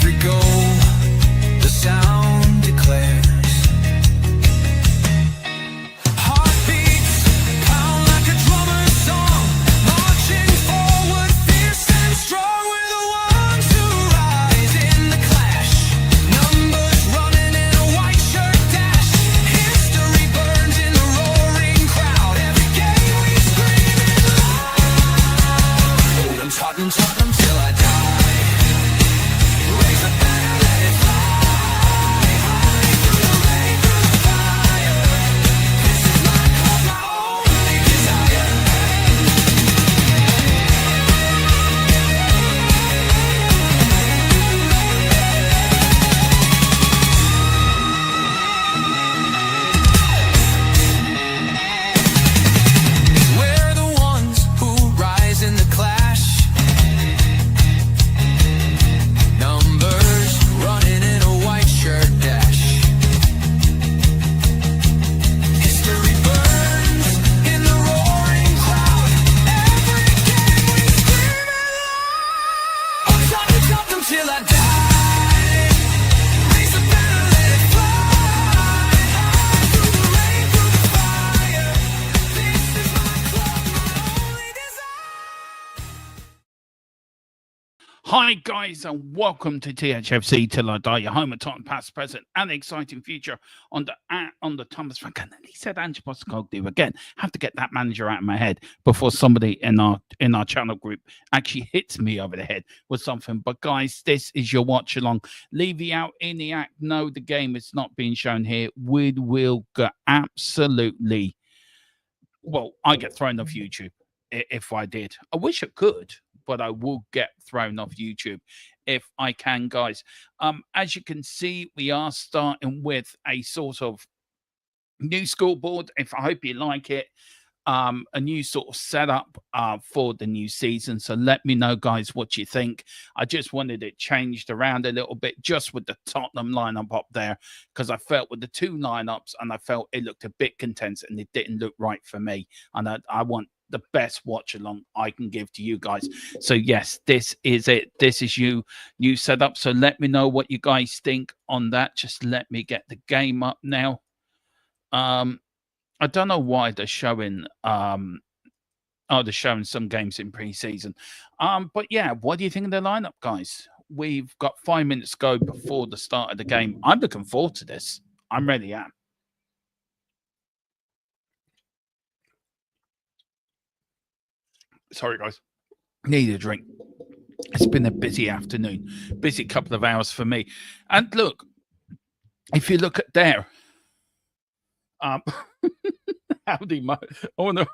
every goal, the sound declares. Heartbeats pound like a drummer's song, marching forward, fierce and strong. We're the ones who rise in the clash. Numbers running in a white shirt dash. History burns in the roaring crowd. Every game we scream it loud. Tottenham, Tottenham till I die. Raise a banner, let it fly. High through the rain, through the fire. This is my club, my only desire. We're the ones who rise in the clash. Numbers running in a white shirt dash. History burns in the roaring crowd. Every game we scream it loud. I'm Tottenham, Tottenham till I die. Raise a banner, let it fly. High through the rain, through the fire. This is my club, my only desire. Hi guys and welcome to THFC Till I Die, your home of Tottenham past, present and exciting future on the Thomas Frank. And he said Ange Postecoglou again. Have to get that manager out of my head before somebody in our channel group actually hits me over the head with something. But guys, this is your watch along. Levy out in the act. No, the game is not being shown here. We will go absolutely. Well, I get thrown off YouTube if I did. I wish I could, but I will get thrown off YouTube if I can, guys. As you can see, we are starting with a sort of new scoreboard. I hope you like it. A new sort of setup for the new season. So let me know, guys, what you think. I just wanted it changed around a little bit just with the Tottenham lineup up there, because I felt with the two lineups and I felt it looked a bit condensed and it didn't look right for me. And I want the best watch along I can give to you guys. So yes, this is it. This is new setup. So let me know what you guys think on that. Just let me get the game up now. I don't know why they're showing they're showing some games in pre-season. But yeah, what do you think of the lineup, guys? We've got 5 minutes to go before the start of the game. I'm looking forward to this. I really am. Sorry, guys. Need a drink. It's been a busy afternoon, busy couple of hours for me. And look, if you look at there, howdy, oh no.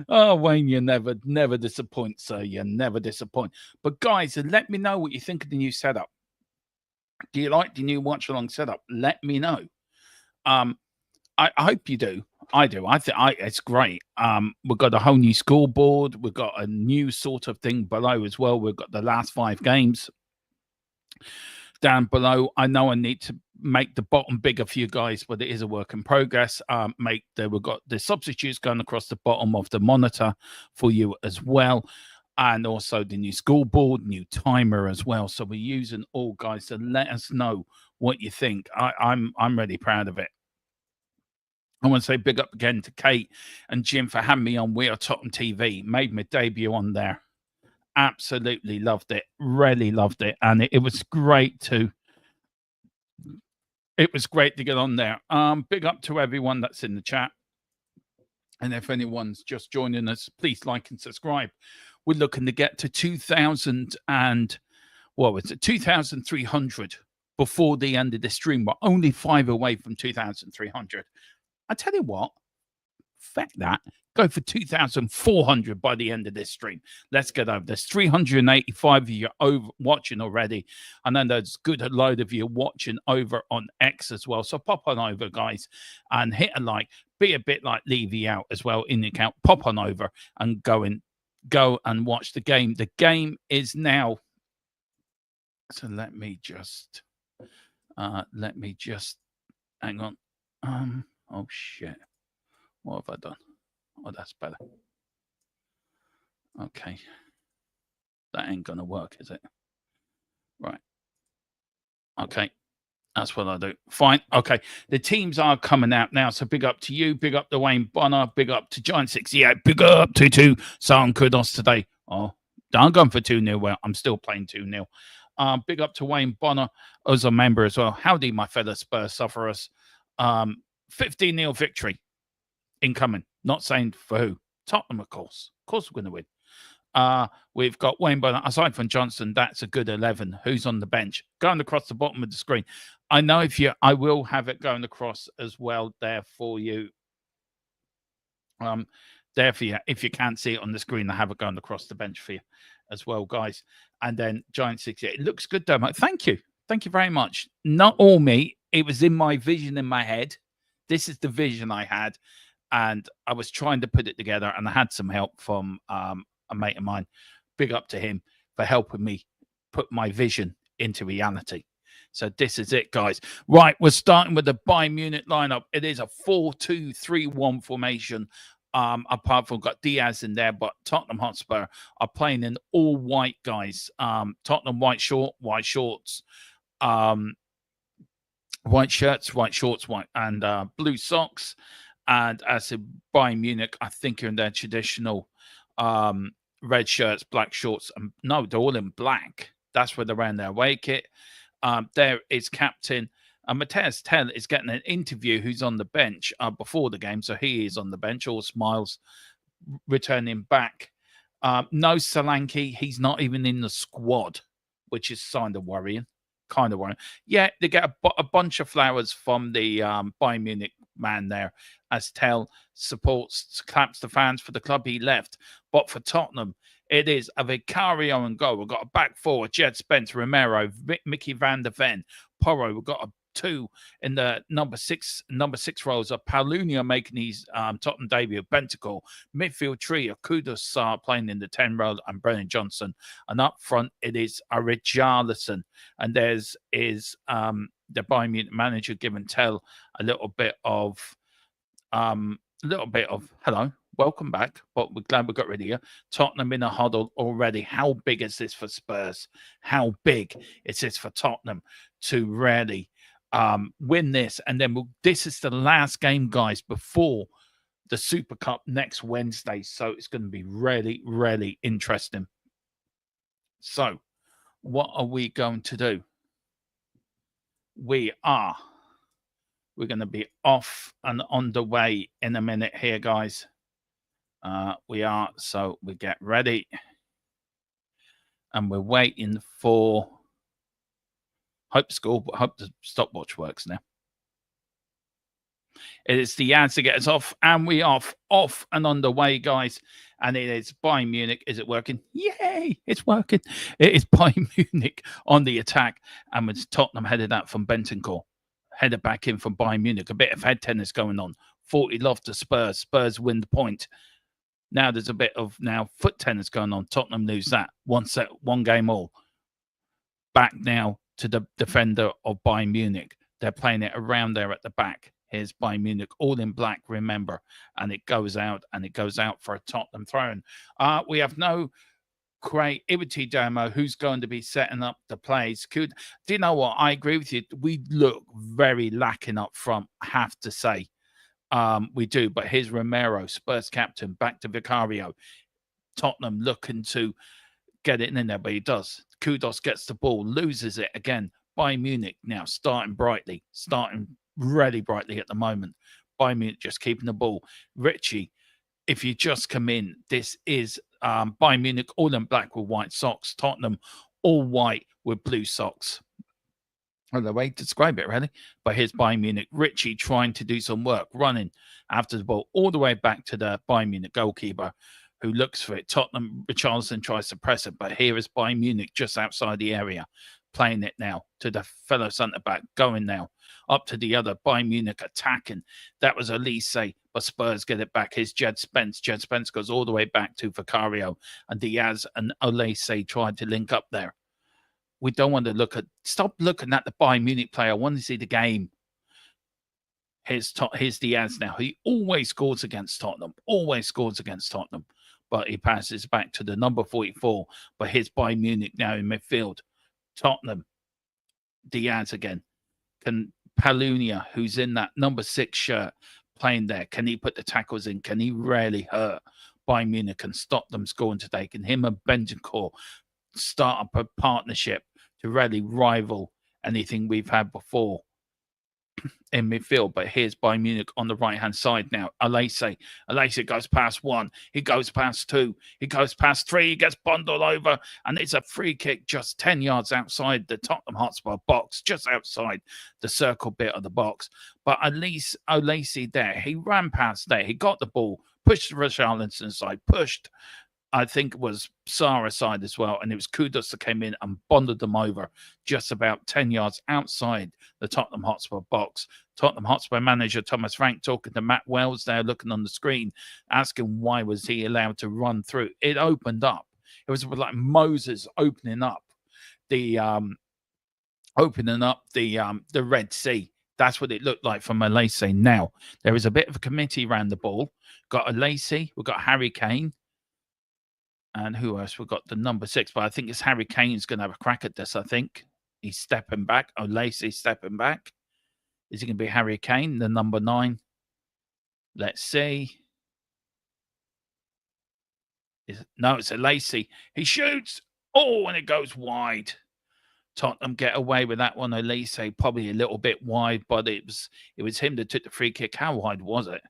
Oh, Wayne, you never disappoint, sir. You never disappoint. But guys, let me know what you think of the new setup. Do you like the new watch along setup? Let me know. I hope you do. I do. I think it's great. We've got a whole new scoreboard. We've got a new sort of thing below as well. We've got the last 5 games down below. I know I need to make the bottom bigger for you guys, but it is a work in progress. We've got the substitutes going across the bottom of the monitor for you as well, and also the new scoreboard, new timer as well. So we're using all, guys. So let us know what you think. I'm really proud of it. I want to say big up again to Kate and Jim for having me on We Are Tottenham TV. Made my debut on there. Absolutely loved it. Really loved it. And it was great to get on there. Big up to everyone that's in the chat. And if anyone's just joining us, please like and subscribe. We're looking to get to 2,300 before the end of the stream. We're only 5 away from 2,300. I tell you what, feck that. Go for 2,400 by the end of this stream. Let's get over. There's 385 of you watching already. And then there's a good load of you watching over on X as well. So pop on over, guys, and hit a like. Be a bit like Levy out as well in the account. Pop on over and go and watch the game. The game is now. So let me just hang on. Oh shit. What have I done? Oh, that's better. Okay. That ain't gonna work, is it? Right. Okay. That's what I do. Fine. Okay. The teams are coming out now. So big up to you. Big up to Wayne Bonner. Big up to Giant 68. Big up to 2. Sound kudos today. Oh, I'm going for 2-0. Well, I'm still playing 2-0. Big up to Wayne Bonner as a member as well. Howdy, my fellow Spurs sufferers. 15-0 victory incoming. Not saying for who. Tottenham, of course. Of course we're going to win. We've got Wayne Bonner. Aside from Johnson, that's a good 11. Who's on the bench? Going across the bottom of the screen. I know I will have it going across as well there for you. There for you. If you can't see it on the screen, I have it going across the bench for you as well, guys. And then Giant 68. It looks good, though. Thank you. Thank you very much. Not all me. It was in my vision in my head. This is the vision I had. And I was trying to put it together, and I had some help from a mate of mine. Big up to him for helping me put my vision into reality. So this is it, guys. Right, we're starting with the Bayern Munich lineup. It is a 4-2-3-1 formation. Apart from got Diaz in there, but Tottenham Hotspur are playing in all white, guys. Tottenham white shorts, white shirts, white shorts, white and blue socks. And as a Bayern Munich, I think are in their traditional red shirts, black shorts. And no, they're all in black. That's where they're wearing their away kit. There is captain Matthias Tell is getting an interview who's on the bench before the game. So he is on the bench, all smiles, returning back. No Solanke. He's not even in the squad, which is kind of worrying. Yeah, they get a bunch of flowers from the Bayern Munich man there as Tell claps the fans for the club he left. But for Tottenham, it is a Vicario and goal. We've got a back four, Jed Spence, Romero, Mickey van der Ven, Porro. We've got a 2 in the number six roles of Paulinho making his Tottenham debut, Bentacle, midfield trio, Kudus playing in the 10 role, and Brennan Johnson. And up front, it is a Richarlison. And there's the Bayern Munich manager giving Tell a little bit of hello, welcome back, but we're glad we got rid of you. Tottenham in a huddle already. How big is this for Spurs? How big is this for Tottenham to really win this? And then this is the last game, guys, before the Super Cup next Wednesday. So it's going to be really, really interesting. So what are we going to do? We're going to be off and on the way in a minute here, guys. We are. So we get ready. And we're waiting for hope the stopwatch works now. It is the ads to get us off. And we are off and on the way, guys. And it is Bayern Munich. Is it working? Yay! It's working. It is Bayern Munich on the attack. And with Tottenham headed out from Bentancur. Headed back in from Bayern Munich. A bit of head tennis going on. 40 love to Spurs. Spurs win the point. Now there's a bit of foot tennis going on. Tottenham lose that. One game all. Back now to the defender of Bayern Munich. They're playing it around there at the back. Here's Bayern Munich, all in black, remember. And it goes out for a Tottenham throw-in. We have no creativity demo. Who's going to be setting up the plays? Do you know what? I agree with you. We look very lacking up front, I have to say. We do. But here's Romero, Spurs captain, back to Vicario. Tottenham looking to get it in there, but he does. Kudus gets the ball, loses it again. Bayern Munich now starting really brightly at the moment. Bayern Munich just keeping the ball. Richie, if you just come in, this is Bayern Munich all in black with white socks. Tottenham all white with blue socks. Well, the way to describe it, really. But here's Bayern Munich. Richie trying to do some work, running after the ball all the way back to the Bayern Munich goalkeeper, who looks for it. Tottenham, Richarlison tries to press it, but here is Bayern Munich just outside the area, playing it now to the fellow centre-back, going now up to the other. Bayern Munich attacking. That was Elise, but Spurs get it back. Here's Jed Spence. Jed Spence goes all the way back to Vicario, and Diaz and Elise tried to link up there. We don't want to stop looking at the Bayern Munich player. I want to see the game. Here's Diaz now. He always scores against Tottenham. But he passes back to the number 44. But here's Bayern Munich now in midfield. Tottenham. Diaz again. Can Palunia, who's in that number 6 shirt, playing there, can he put the tackles in? Can he really hurt Bayern Munich and stop them scoring today? Can him and Bentancur start up a partnership to really rival anything we've had before in midfield? But here's Bayern Munich on the right-hand side now. Alese goes past 1. He goes past 2. He goes past 3. He gets bundled over. And it's a free kick just 10 yards outside the Tottenham Hotspur box, just outside the circle bit of the box. But at least Alese there, he ran past there. He got the ball, pushed Richarlison side, pushed, I think it was Sarah side as well. And it was Kudus that came in and bonded them over just about 10 yards outside the Tottenham Hotspur box. Tottenham Hotspur manager Thomas Frank talking to Matt Wells there, looking on the screen, asking why was he allowed to run through. It opened up. It was like Moses opening up the Red Sea. That's what it looked like from Alese. Now, there is a bit of a committee around the ball. Got Alese, we've got Harry Kane. And who else? We've got the number 6, but I think it's Harry Kane's going to have a crack at this, I think. He's stepping back. Alese stepping back. Is it going to be Harry Kane, the number 9? Let's see. No, it's Alese. He shoots. Oh, and it goes wide. Tottenham get away with that one. Alese probably a little bit wide, but it was him that took the free kick. How wide was it?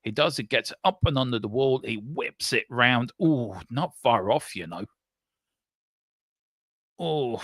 He does it, gets up and under the wall. He whips it round. Oh, not far off, you know. Oh,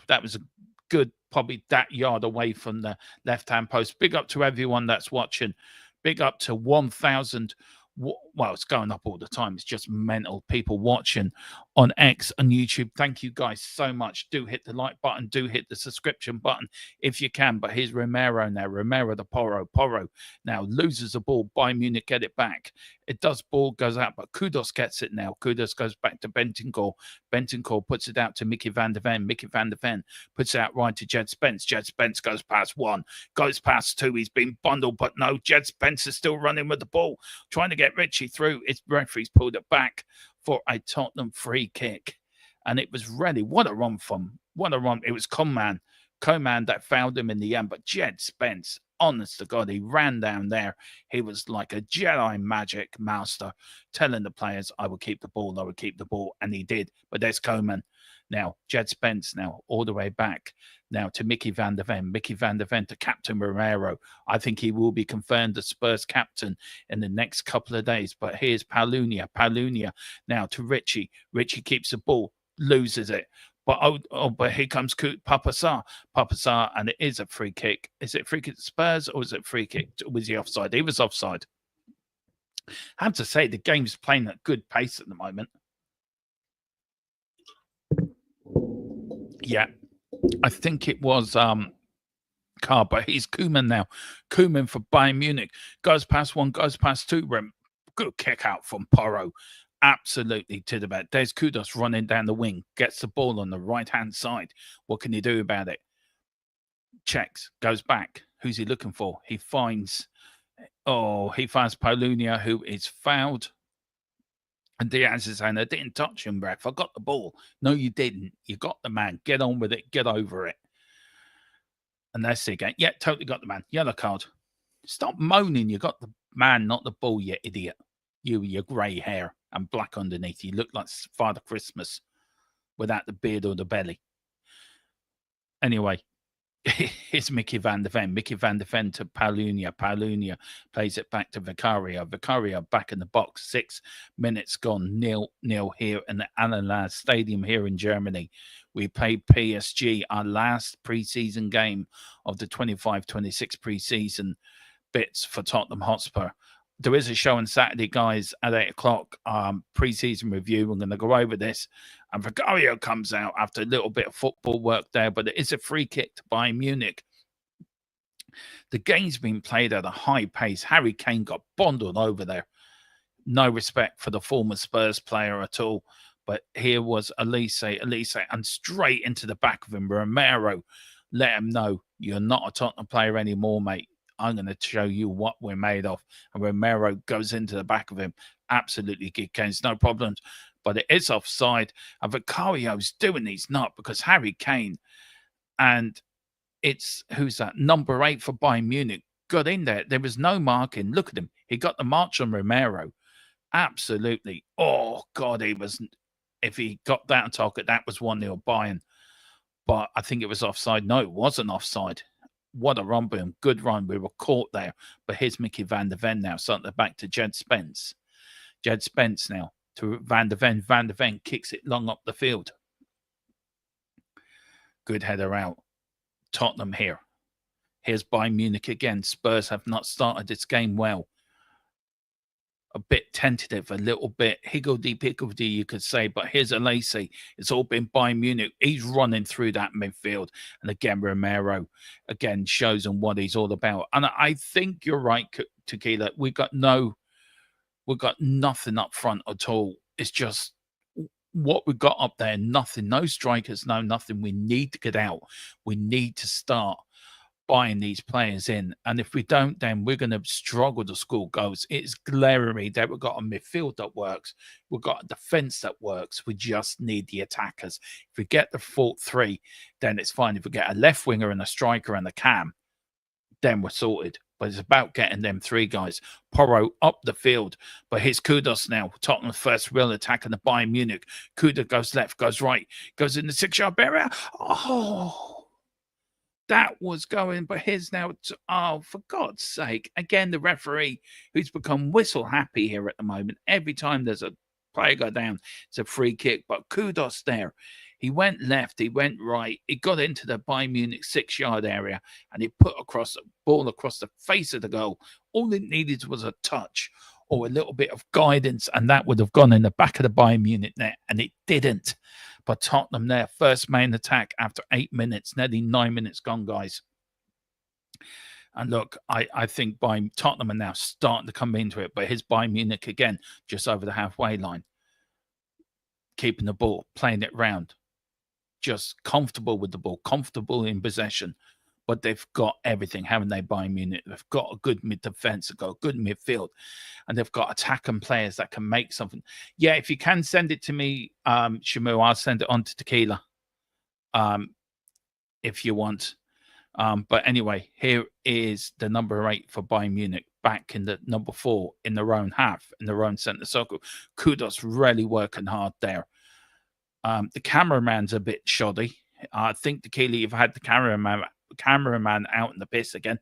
that was a good, probably that yard away from the left-hand post. Big up to everyone that's watching. Big up to 1,000. Well, it's going up all the time. It's just mental. People watching on X and YouTube. Thank you guys so much. Do hit the like button. Do hit the subscription button if you can. But here's Romero now. Romero the Porro. Porro now loses the ball. Bayern Munich get it back. It does. Ball goes out, but Kudus gets it now. Kudus goes back to Bentancur. Bentancur puts it out to Mickey van der Ven. Mickey van der Ven puts it out right to Jed Spence. Jed Spence goes past 1. Goes past 2. He's been bundled, but no. Jed Spence is still running with the ball. Trying to get Richie through. Its referee's pulled it back for a Tottenham free kick. And it was really, what a run from, what a run. It was Coman that fouled him in the end. But Jed Spence, honest to God, he ran down there. He was like a Jedi magic master, telling the players, I will keep the ball, I will keep the ball. And he did. But there's Coman. Now, Jed Spence now all the way back now to Mickey van der Ven. Mickey van der Ven to Captain Romero. I think he will be confirmed as Spurs captain in the next couple of days. But here's Palunia. Palunia now to Richie. Richie keeps the ball, loses it. But but here comes Papasar. Papasar, and it is a free kick. Is it free kick to Spurs or is it free kick? Was he offside? He was offside. I have to say, the game's playing at good pace at the moment. Yeah, I think it was Carr, but he's Koeman now. Koeman for Bayern Munich. Goes past 1, goes past 2. Good kick out from Porro. Absolutely to the back. There's Kudus running down the wing. Gets the ball on the right-hand side. What can he do about it? Checks. Goes back. Who's he looking for? He finds Palunia, who is fouled. And Diaz is saying, I didn't touch him, ref. I got the ball. No, you didn't. You got the man. Get on with it. Get over it. And that's it again. Yeah, totally got the man. Yellow card. Stop moaning. You got the man, not the ball, you idiot. You with your grey hair and black underneath. You look like Father Christmas without the beard or the belly. Anyway, it's Mickey van der Ven. Mickey van der Ven to Palunia. Palunia plays it back to Vicario. Vicario back in the box. 6 minutes gone. 0-0 here in the Allianz Stadium here in Germany. We played PSG, our last pre-season game of the 25-26 pre-season bits for Tottenham Hotspur. There is a show on Saturday, guys, at 8 o'clock, pre-season review. I'm going to go over this. And Vicario comes out after a little bit of football work there, but it is a free kick to Bayern Munich. The game's been played at a high pace. Harry Kane got bundled over there. No respect for the former Spurs player at all. But here was Alese, and straight into the back of him. Romero let him know, you're not a Tottenham player anymore, mate. I'm going to show you what we're made of. And Romero goes into the back of him. Absolutely good games, no problems. but it is offside. And Vicario's doing these not because Harry Kane, and it's who's that? Number 8 for Bayern Munich got in there. There was no marking. Look at him. He got the march on Romero. Absolutely. Oh God, he was. If he got that on target, that was 1-0 Bayern. But I think it was offside. No, it wasn't offside. What a run, boom. Good run. We were caught there. But here's Mickey van der Ven now. Something back to Jed Spence. Jed Spence now to Van der Ven. Van der Ven kicks it long up the field. Good header out. Tottenham here. Here's Bayern Munich again. Spurs have not started this game well. A bit tentative, a little bit higgledy-piggledy, you could say. But here's Alesi. It's all been Bayern Munich. He's running through that midfield. And again, Romero, again, shows him what he's all about. And I think you're right, Tequila. We've got nothing up front at all. It's just what we've got up there, nothing. No strikers, no nothing. We need to get out. We need to start buying these players in, and if we don't, then we're going to struggle to score goals. It's glaring that we've got a midfield that works, we've got a defense that works. We just need the attackers. If we get the full 3, then it's fine. If we get a left winger and a striker and a cam, then we're sorted. But it's about getting them 3 guys. Porro up the field. But here's Kudos now. Tottenham's first real attack in the Bayern Munich. Kudos goes left, goes right, goes in the 6-yard area. Oh, that was going, but here's now, oh, for God's sake. Again, the referee, who's become whistle happy here at the moment. Every time there's a player go down, it's a free kick. But Kudos there. He went left, he went right. He got into the Bayern Munich 6-yard area, and he put across the ball across the face of the goal. All it needed was a touch or a little bit of guidance, and that would have gone in the back of the Bayern Munich net, and it didn't. But Tottenham there, first main attack after 8 minutes, nearly 9 minutes gone, guys. And look, I think Tottenham are now starting to come into it, but here's Bayern Munich again, just over the halfway line. Keeping the ball, playing it round. Just comfortable with the ball, comfortable in possession. But they've got everything, haven't they, Bayern Munich? They've got a good mid-defense, they've got a good midfield, and they've got attacking players that can make something. Yeah, if you can send it to me, Shamu, I'll send it on to Tequila if you want. But anyway, here is the number 8 for Bayern Munich, back in the number 4 in their own half, in their own centre circle. Kudos really working hard there. The cameraman's a bit shoddy. I think, Tequila, you've had the cameraman out in the piss again.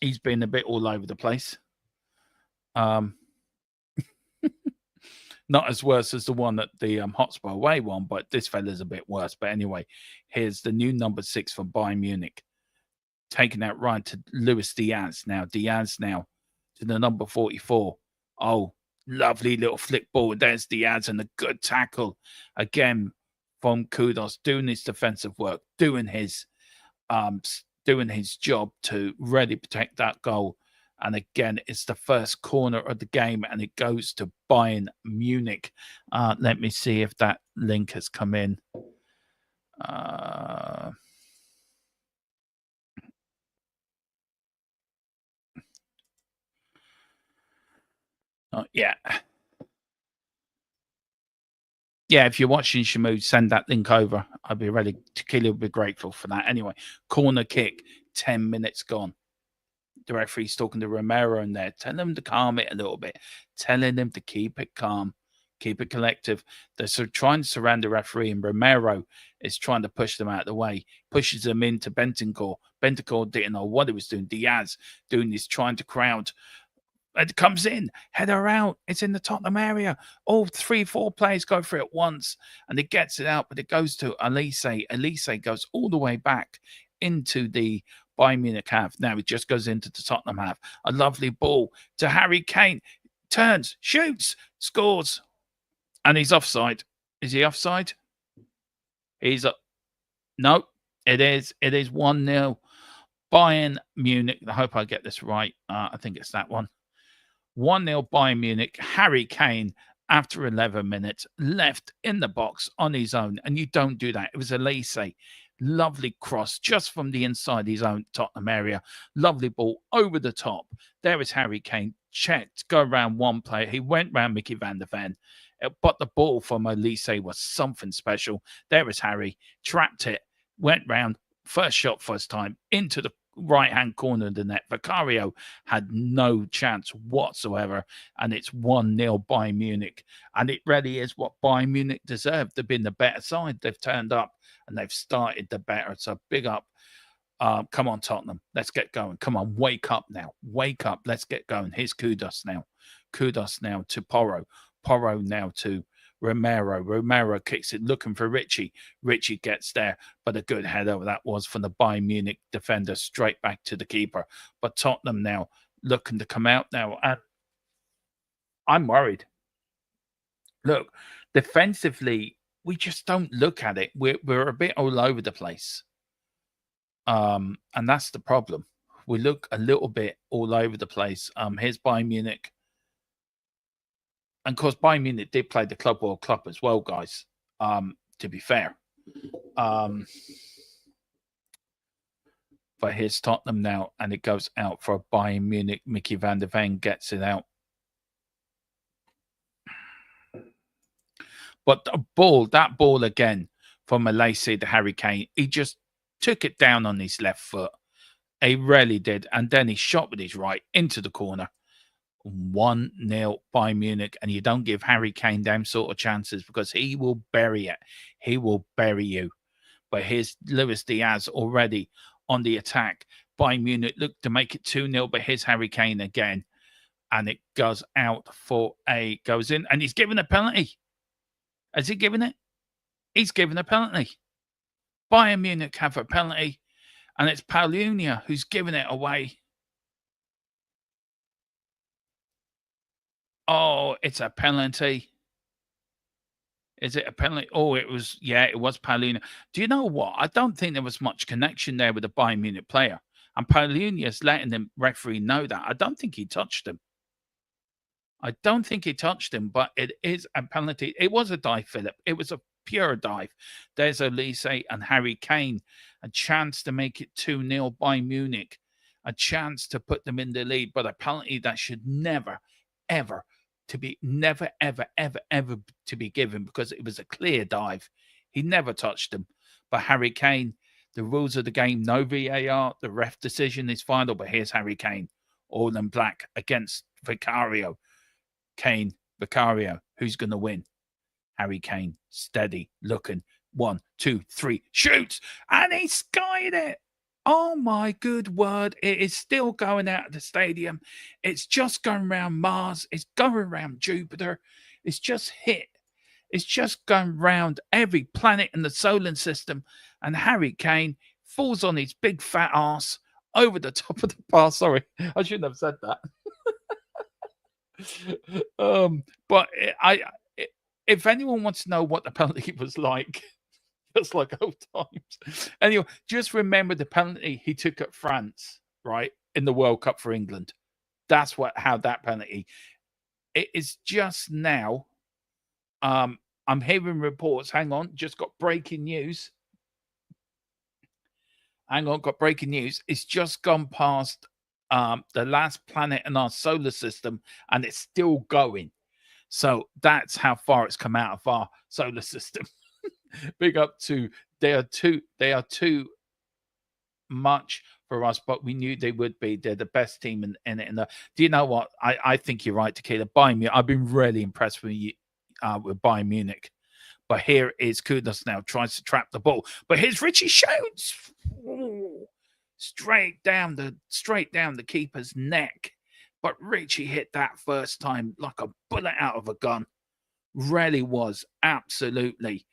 He's been a bit all over the place. Not as worse as the one at the Hotspur away one, but this fella's a bit worse. But anyway, here's the new number 6 for Bayern Munich, taking that right to Luis Diaz now. Diaz now to the number 44. Oh, lovely little flick ball. There's Diaz, and a good tackle again from Kudos, doing his defensive work, doing his job to really protect that goal. And again, it's the first corner of the game, and it goes to Bayern Munich. Let me see if that link has come in. Yeah. Yeah, if you're watching, Shamu, send that link over. I'd be ready. Tequila would be grateful for that. Anyway, corner kick, 10 minutes gone. The referee's talking to Romero in there, telling him to calm it a little bit, telling him to keep it calm, keep it collective. They're trying to surround the referee, and Romero is trying to push them out of the way, pushes them into Bentancur. Bentancur didn't know what he was doing. Diaz doing this, trying to crowd. It comes in, header out. It's in the Tottenham area. All 3-4 players go for it once, and it gets it out, but it goes to Alesi. Alesi goes all the way back into the Bayern Munich half. Now it just goes into the Tottenham half. A lovely ball to Harry Kane. Turns, shoots, scores, and he's offside. Is he offside? He's up. No, it is. It is 1-0. Bayern Munich. I hope I get this right. I think it's that one. 1-0 Bayern Munich. Harry Kane, after 11 minutes, left in the box on his own. And you don't do that. It was Alesi. Lovely cross just from the inside his own Tottenham area. Lovely ball over the top. There is Harry Kane. Checked. Go around one player. He went round Mickey van der Ven. But the ball from Elise was something special. There was Harry, trapped it, went round, first shot, first time, into the right-hand corner of the net. Vicario had no chance whatsoever, and it's 1-0 Bayern Munich. And it really is what Bayern Munich deserved. They've been the better side. They've turned up, and they've started the better. So big up. Come on, Tottenham. Let's get going. Come on, wake up now. Wake up. Let's get going. Here's Kudos now. Kudos now to Porro. Porro now to Romero. Romero kicks it, looking for Richie. Richie gets there, but a good header that was from the Bayern Munich defender straight back to the keeper. But Tottenham now looking to come out now, and I'm worried. Look, defensively, we just don't look at it. We're a bit all over the place. And that's the problem. We look a little bit all over the place. Here's Bayern Munich. And of course, Bayern Munich did play the Club World Cup as well, guys, to be fair. But here's Tottenham now, and it goes out for Bayern Munich. Mickey van der Ven gets it out. But that ball again from Malaysia to Harry Kane, he just took it down on his left foot. He really did. And then he shot with his right into the corner. 1-0 Bayern Munich. And you don't give Harry Kane them sort of chances, because he will bury it. He will bury you. But here's Luis Diaz already on the attack. Bayern Munich look to make it 2-0, but here's Harry Kane again. And it goes out for goes in. And he's given a penalty. Has he given it? He's given a penalty. Bayern Munich have a penalty, and it's Paulinho who's given it away. Oh, it's a penalty. Is it a penalty? Oh, it was, yeah, it was Paulinho. Do you know what? I don't think there was much connection there with the Bayern Munich player. And Paulinho's letting the referee know that. I don't think he touched him. I don't think he touched him, but it is a penalty. It was a dive, Philip. It was a pure dive. There's Elise and Harry Kane. A chance to make it 2-0 by Munich. A chance to put them in the lead, but a penalty that should never, ever to be given, because it was a clear dive. He never touched him. But Harry Kane, the rules of the game, no VAR. The ref decision is final, but here's Harry Kane, all in black against Vicario. Kane, Vicario, who's going to win? Harry Kane, steady, looking. 1, 2, 3, shoots, and he skied it. Oh my good word. It is still going out of the stadium. It's just going around Mars. It's going around Jupiter. It's just hit. It's just going round every planet in the solar system. And Harry Kane falls on his big fat ass over the top of the bar. Sorry, I shouldn't have said that. But if anyone wants to know what the penalty was like, just like old times. Anyway, just remember the penalty he took at France, right, in the World Cup for England. That's how that penalty. It is just now. I'm hearing reports. Hang on, just got breaking news. Hang on, got breaking news. It's just gone past the last planet in our solar system, and it's still going. So that's how far it's come out of our solar system. Big up to they are too much for us, but we knew they would be. They're the best team in it. Do you know what? I think you're right, Tequila. Bayern Munich. I've been really impressed with you with Bayern Munich. But here is Kudos now, tries to trap the ball. But here's Richie shoots. Ooh, straight down the keeper's neck. But Richie hit that first time like a bullet out of a gun. Really was absolutely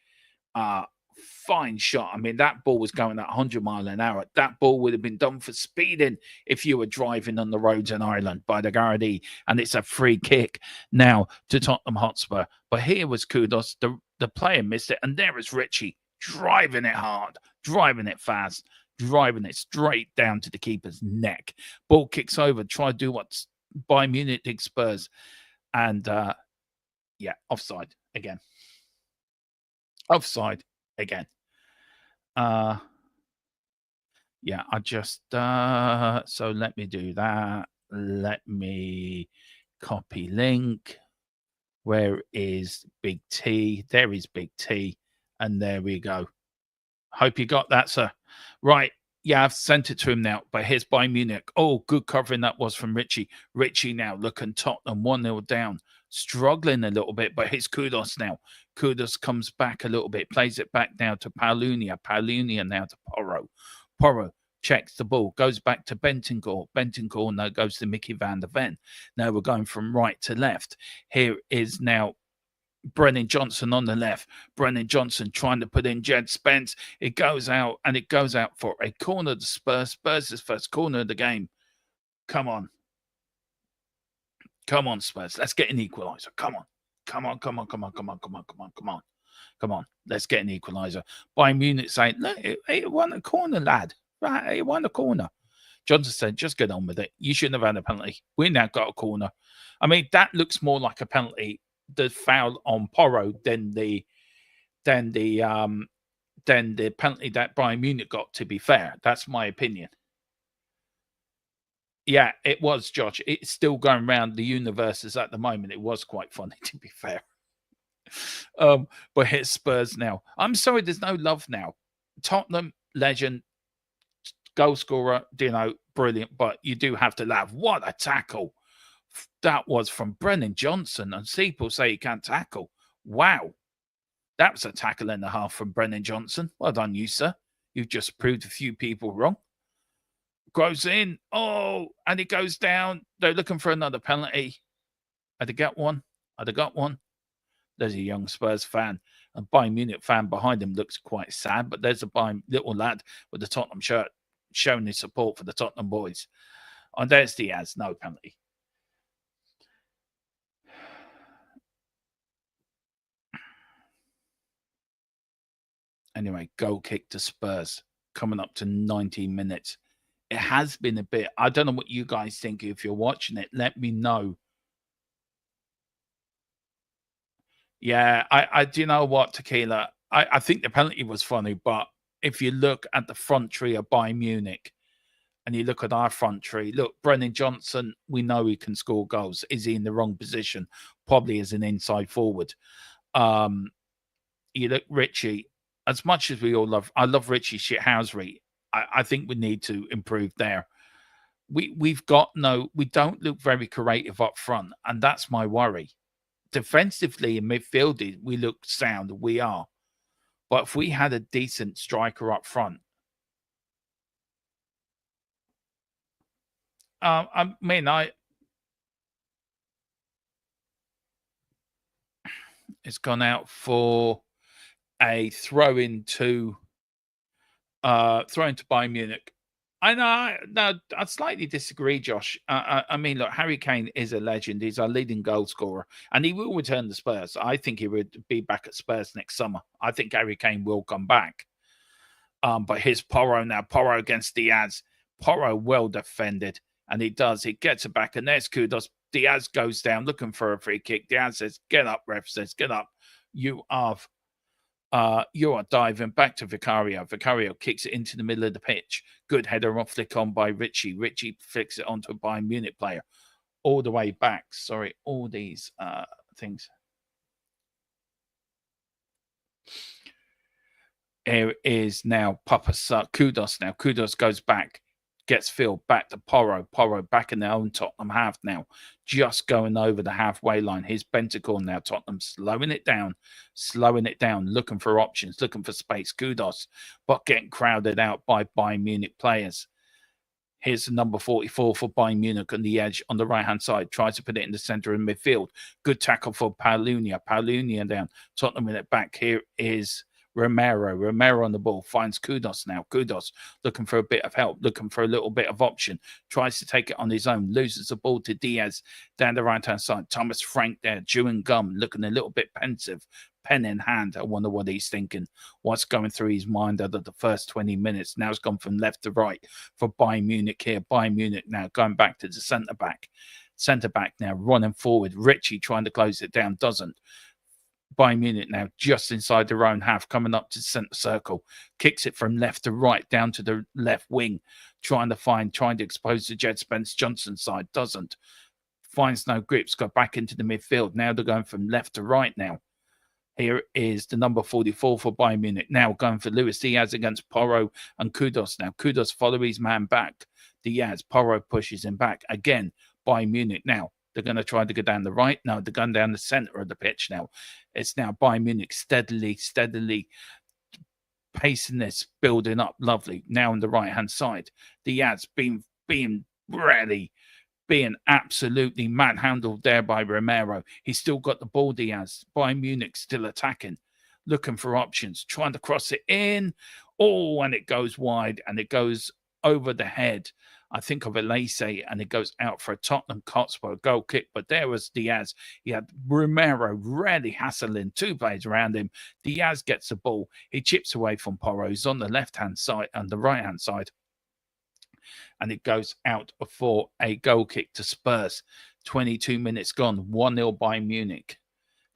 fine shot. I mean, that ball was going at 100 miles an hour. That ball would have been done for speeding if you were driving on the roads in Ireland by the Gardaí. And it's a free kick now to Tottenham Hotspur. But here was Kudos. The player missed it. And there is Richie driving it hard, driving it fast, driving it straight down to the keeper's neck. Ball kicks over, try to do what's Bayern Munich did Spurs. And yeah, offside again. Offside again. Yeah, I just so let me do that. Let me copy link. Where is Big T? There is Big T. And there we go. Hope you got that, sir. Right. Yeah, I've sent it to him now. But here's Bayern Munich. Oh, good covering that was from Richie. Richie now looking Tottenham 1-0 down. Struggling a little bit, but here's Kudos now. Kudos comes back a little bit, plays it back now to Paulunia. Paulunia now to Porro. Porro checks the ball, goes back to Bentancur. Bentancur now goes to Mickey van der Ven. Now we're going from right to left. Here is now Brennan Johnson on the left. Brennan Johnson trying to put in Jed Spence. It goes out, and it goes out for a corner to Spurs. Spurs' first corner of the game. Come on. Come on, Spurs. Let's get an equaliser. Come on. Come on, come on, come on, come on, come on, come on, come on. Come on. Let's get an equaliser. Bayern Munich saying, look, it won a corner, lad. Right, it won a corner. Johnson said, just get on with it. You shouldn't have had a penalty. We now got a corner. I mean, that looks more like a penalty, the foul on Porro, than the penalty that Bayern Munich got, to be fair. That's my opinion. Yeah, it was, Josh. It's still going around the universes at the moment. It was quite funny, to be fair. But here's Spurs now. I'm sorry, there's no love now. Tottenham, legend, goal scorer, brilliant. But you do have to laugh. What a tackle. That was from Brennan Johnson. And people say he can't tackle. Wow. That was a tackle and a half from Brennan Johnson. Well done, you, sir. You've just proved a few people wrong. Goes in. Oh, and it goes down. They're looking for another penalty. Had they got one? Had they got one? There's a young Spurs fan. A Bayern Munich fan behind him looks quite sad, but there's a Bayern little lad with the Tottenham shirt showing his support for the Tottenham boys. And there's Diaz. No penalty. Anyway, goal kick to Spurs. Coming up to 90 minutes. It has been a bit. I don't know what you guys think. If you're watching it, let me know. Yeah, I do you know what, Tequila? I think the penalty was funny, but if you look at the front tree of Bayern Munich and you look at our front tree, look, Brennan Johnson, we know he can score goals. Is he in the wrong position? Probably as an inside forward. You look, Richie, as much as we all love, I love Richie Shithousery. I think we need to improve there. We don't look very creative up front, and that's my worry. Defensively in midfield, we look sound. We are. But if we had a decent striker up front, it's gone out for a throw into Bayern Munich. I slightly disagree, Josh. I mean, look, Harry Kane is a legend. He's our leading goal scorer, and he will return to Spurs. I think he would be back at Spurs next summer. I think Harry Kane will come back. But here's Porro now. Porro against Diaz. Porro well defended, and he does. He gets it back, and there's Kudos. Diaz goes down looking for a free kick. Diaz says, "Get up," ref says, "Get up." You are diving back to Vicario. Vicario kicks it into the middle of the pitch. Good header off flick on by Richie. Richie flicks it onto a Bayern Munich player. All the way back. Sorry, all these things. Here is now Kudos now. Kudos goes back. Gets filled back to Porro. Porro back in their own Tottenham half now. Just going over the halfway line. Here's Bentancur now. Tottenham slowing it down. Looking for options. Looking for space. Kudos. But getting crowded out by Bayern Munich players. Here's the number 44 for Bayern Munich on the edge on the right-hand side. Tries to put it in the centre of midfield. Good tackle for Paulunia. Paulunia down. Tottenham in it back. Here is Romero on the ball, finds Kudos now. Kudos looking for a bit of help, looking for a little bit of option, tries to take it on his own, loses the ball to Diaz down the right-hand side. Thomas Frank there, chewing gum, looking a little bit pensive, pen in hand. I wonder what he's thinking, what's going through his mind over the first 20 minutes. Now it's gone from left to right for Bayern Munich here. Bayern Munich now going back to the centre-back. Centre-back now running forward. Richie trying to close it down, doesn't. Bayern Munich now just inside their own half, coming up to centre circle, kicks it from left to right down to the left wing, trying to expose the Jed Spence Johnson side, doesn't. finds no grips, got back into the midfield. Now they're going from left to right now. Here is the number 44 for Bayern Munich. Now going for Luis Diaz against Porro and Kudos. Now Kudos follows his man back. Diaz, Porro pushes him back. Again, Bayern Munich. Now they're going to try to go down the right. No, they're going down the center of the pitch now. It's now Bayern Munich steadily pacing this, building up. Lovely. Now on the right-hand side. Diaz being really being absolutely manhandled there by Romero. He's still got the ball, Diaz. Bayern Munich still attacking, looking for options, trying to cross it in. Oh, and it goes wide, and it goes over the head, I think, of Elise, and it goes out for a Tottenham Hotspur goal kick. But there was Diaz. He had Romero really hassling two players around him. Diaz gets the ball. He chips away from Porro. He's on the left-hand side and the right-hand side. And it goes out for a goal kick to Spurs. 22 minutes gone. 1-0 Bayern Munich.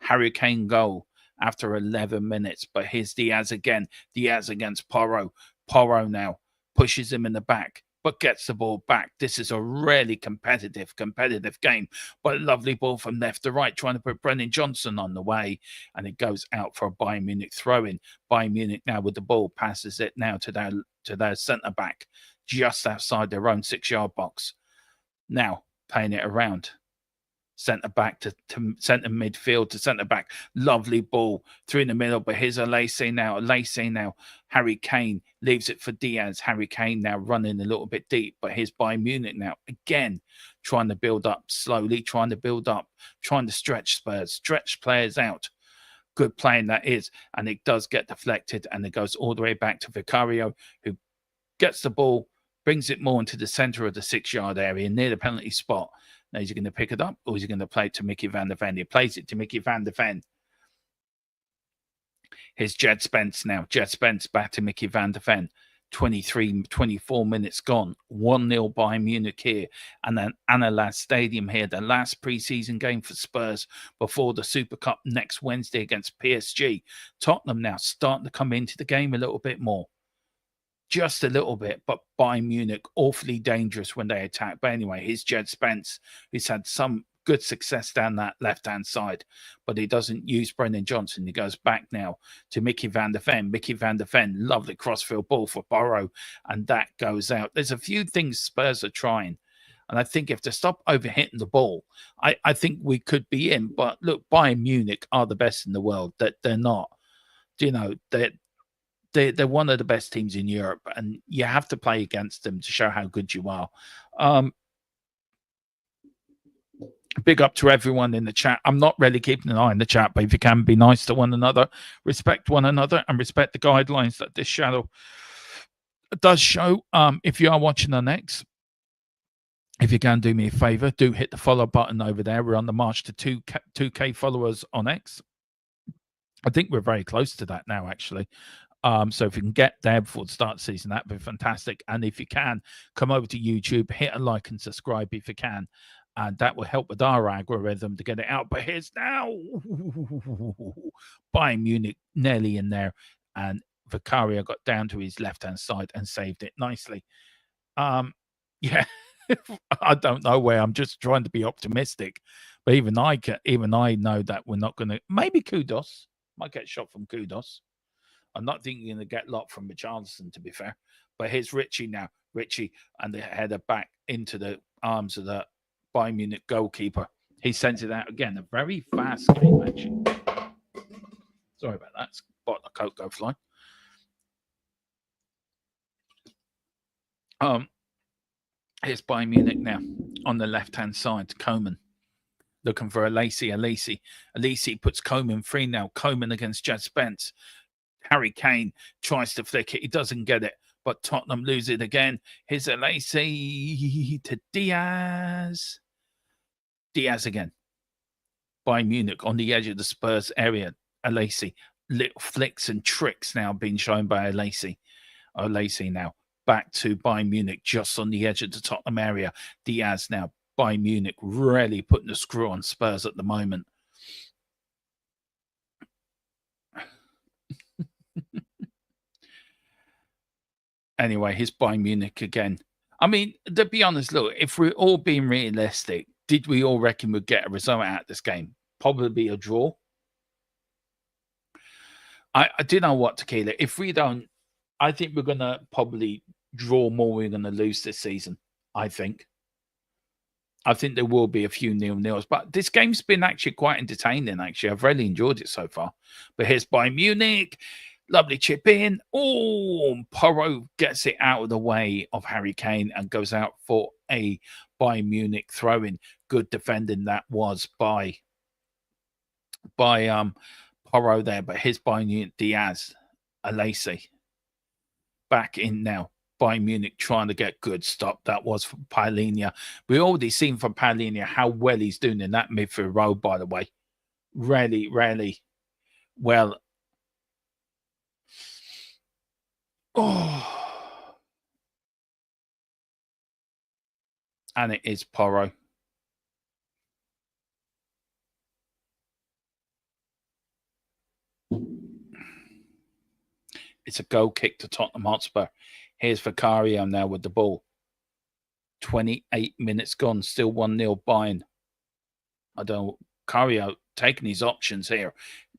Harry Kane goal after 11 minutes. But here's Diaz again. Diaz against Porro. Porro now pushes him in the back, but gets the ball back. This is a really competitive game. But a lovely ball from left to right, trying to put Brennan Johnson on the way. And it goes out for a Bayern Munich throw-in. Bayern Munich now with the ball, passes it now to their centre-back, just outside their own 6-yard box. Now playing it around. Centre back to centre midfield to centre back. Lovely ball through in the middle. But here's Elise now. Harry Kane leaves it for Diaz. Harry Kane now running a little bit deep. But here's Bayern Munich now. Again, trying to build up slowly, trying to stretch Spurs, stretch players out. Good playing that is. And it does get deflected. And it goes all the way back to Vicario, who gets the ball, brings it more into the centre of the 6-yard area near the penalty spot. Now, is he going to pick it up, or is he going to play it to Mickey van der Ven? He plays it to Mickey van der Ven. Here's Jed Spence now. Jed Spence back to Mickey van der Ven. 24 minutes gone. 1-0 Bayern Munich here. And then Annalad Stadium here. The last pre-season game for Spurs before the Super Cup next Wednesday against PSG. Tottenham now starting to come into the game a little bit more. Just a little bit, but Bayern Munich awfully dangerous when they attack. But anyway, here's Jed Spence, who's had some good success down that left-hand side, but he doesn't use Brennan Johnson. He goes back now to Mickey van der Ven. Mickey van der Ven, lovely crossfield ball for Porro, and that goes out. There's a few things Spurs are trying, and I think if they stop overhitting the ball, I think we could be in. But look, Bayern Munich are the best in the world. That they're not, they're one of the best teams in Europe, and you have to play against them to show how good you are. Big up to everyone in the chat. I'm not really keeping an eye on the chat, but if you can, be nice to one another, respect one another, and respect the guidelines that this channel does show. If you are watching on X, if you can do me a favor, do hit the follow button over there. We're on the march to 2K followers on X. I think we're very close to that now, actually. So if you can get there before the start of the season, that'd be fantastic. And if you can, come over to YouTube, hit a like and subscribe if you can. And that will help with our algorithm to get it out. But here's now Bayern Munich nearly in there. And Vicario got down to his left-hand side and saved it nicely. Yeah, I don't know where. I'm just trying to be optimistic. But even I know that we're not going to. Maybe Kudos. Might get shot from Kudos. I'm not thinking you're going to get locked from Richarlison, to be fair. But here's Richie now. Richie and the header back into the arms of the Bayern Munich goalkeeper. He sends it out again. A very fast game, actually. Sorry about that. Bottle of Coke go flying. Here's Bayern Munich now on the left-hand side. Coman looking for Elise. Elise puts Coman free now. Coman against Jed Spence. Harry Kane tries to flick it. He doesn't get it, but Tottenham lose it again. Here's Elise to Diaz. Diaz again. Bayern Munich on the edge of the Spurs area. Elise. Little flicks and tricks now being shown by Elise. Elise now back to Bayern Munich just on the edge of the Tottenham area. Diaz now. Bayern Munich really putting the screw on Spurs at the moment. Anyway, here's Bayern Munich again. I mean, to be honest, look, if we're all being realistic, did we all reckon we'd get a result out of this game? Probably a draw. I do know what, Tequila. If we don't, I think we're going to probably draw more. We're going to lose this season. I think there will be a few 0-0s, but this game's been actually quite entertaining. Actually, I've really enjoyed it so far. But here's Bayern Munich. Lovely chip in. Oh, Porro gets it out of the way of Harry Kane and goes out for a Bayern Munich throw-in. Good defending that was by Porro there. But here's Bayern Munich, Diaz, Alesi back in now. Bayern Munich trying to get good stop. That was from Palhinha. We already seen from Palhinha how well he's doing in that midfield role, by the way. Really, really well. Oh. And it is Porro. It's a goal kick to Tottenham Hotspur. Here's Vicario now with the ball. 28 minutes gone. Still 1-0 Bayern. I don't know. Vicario taking his options here.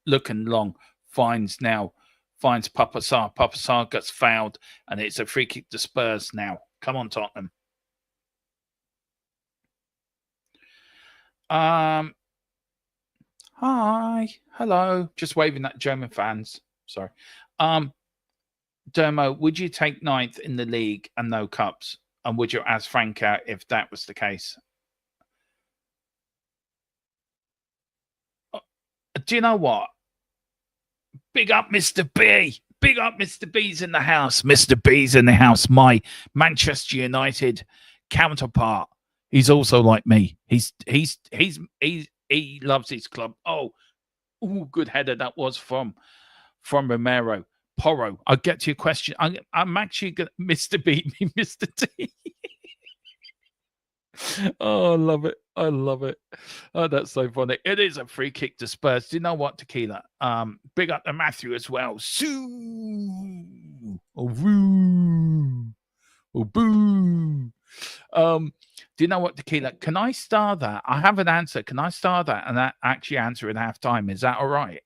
Looking long. Finds Papa Sarr. Papa Sarr gets fouled. And it's a free kick to Spurs now. Come on, Tottenham. Hi. Hello. Just waving at German fans. Sorry. Dermo, would you take 9th in the league and no cups? And would you ask Frank out if that was the case? Do you know what? Big up Mr. B. Big up Mr. B's in the house. Mr. B's in the house. My Manchester United counterpart. He's also like me. He loves his club. Oh, good header that was from Romero. Porro, I'll get to your question. I'm actually going to Mr. Beat me, Mr. T. Oh, I love it. I love it. Oh, that's so funny. It is a free kick to Spurs. Do you know what, Tequila? Big up to Matthew as well. Sue. Oh, woo. Oh, boo. Do you know what, Tequila? Can I star that? I have an answer. Can I star that and that actually answer in half time? Is that all right?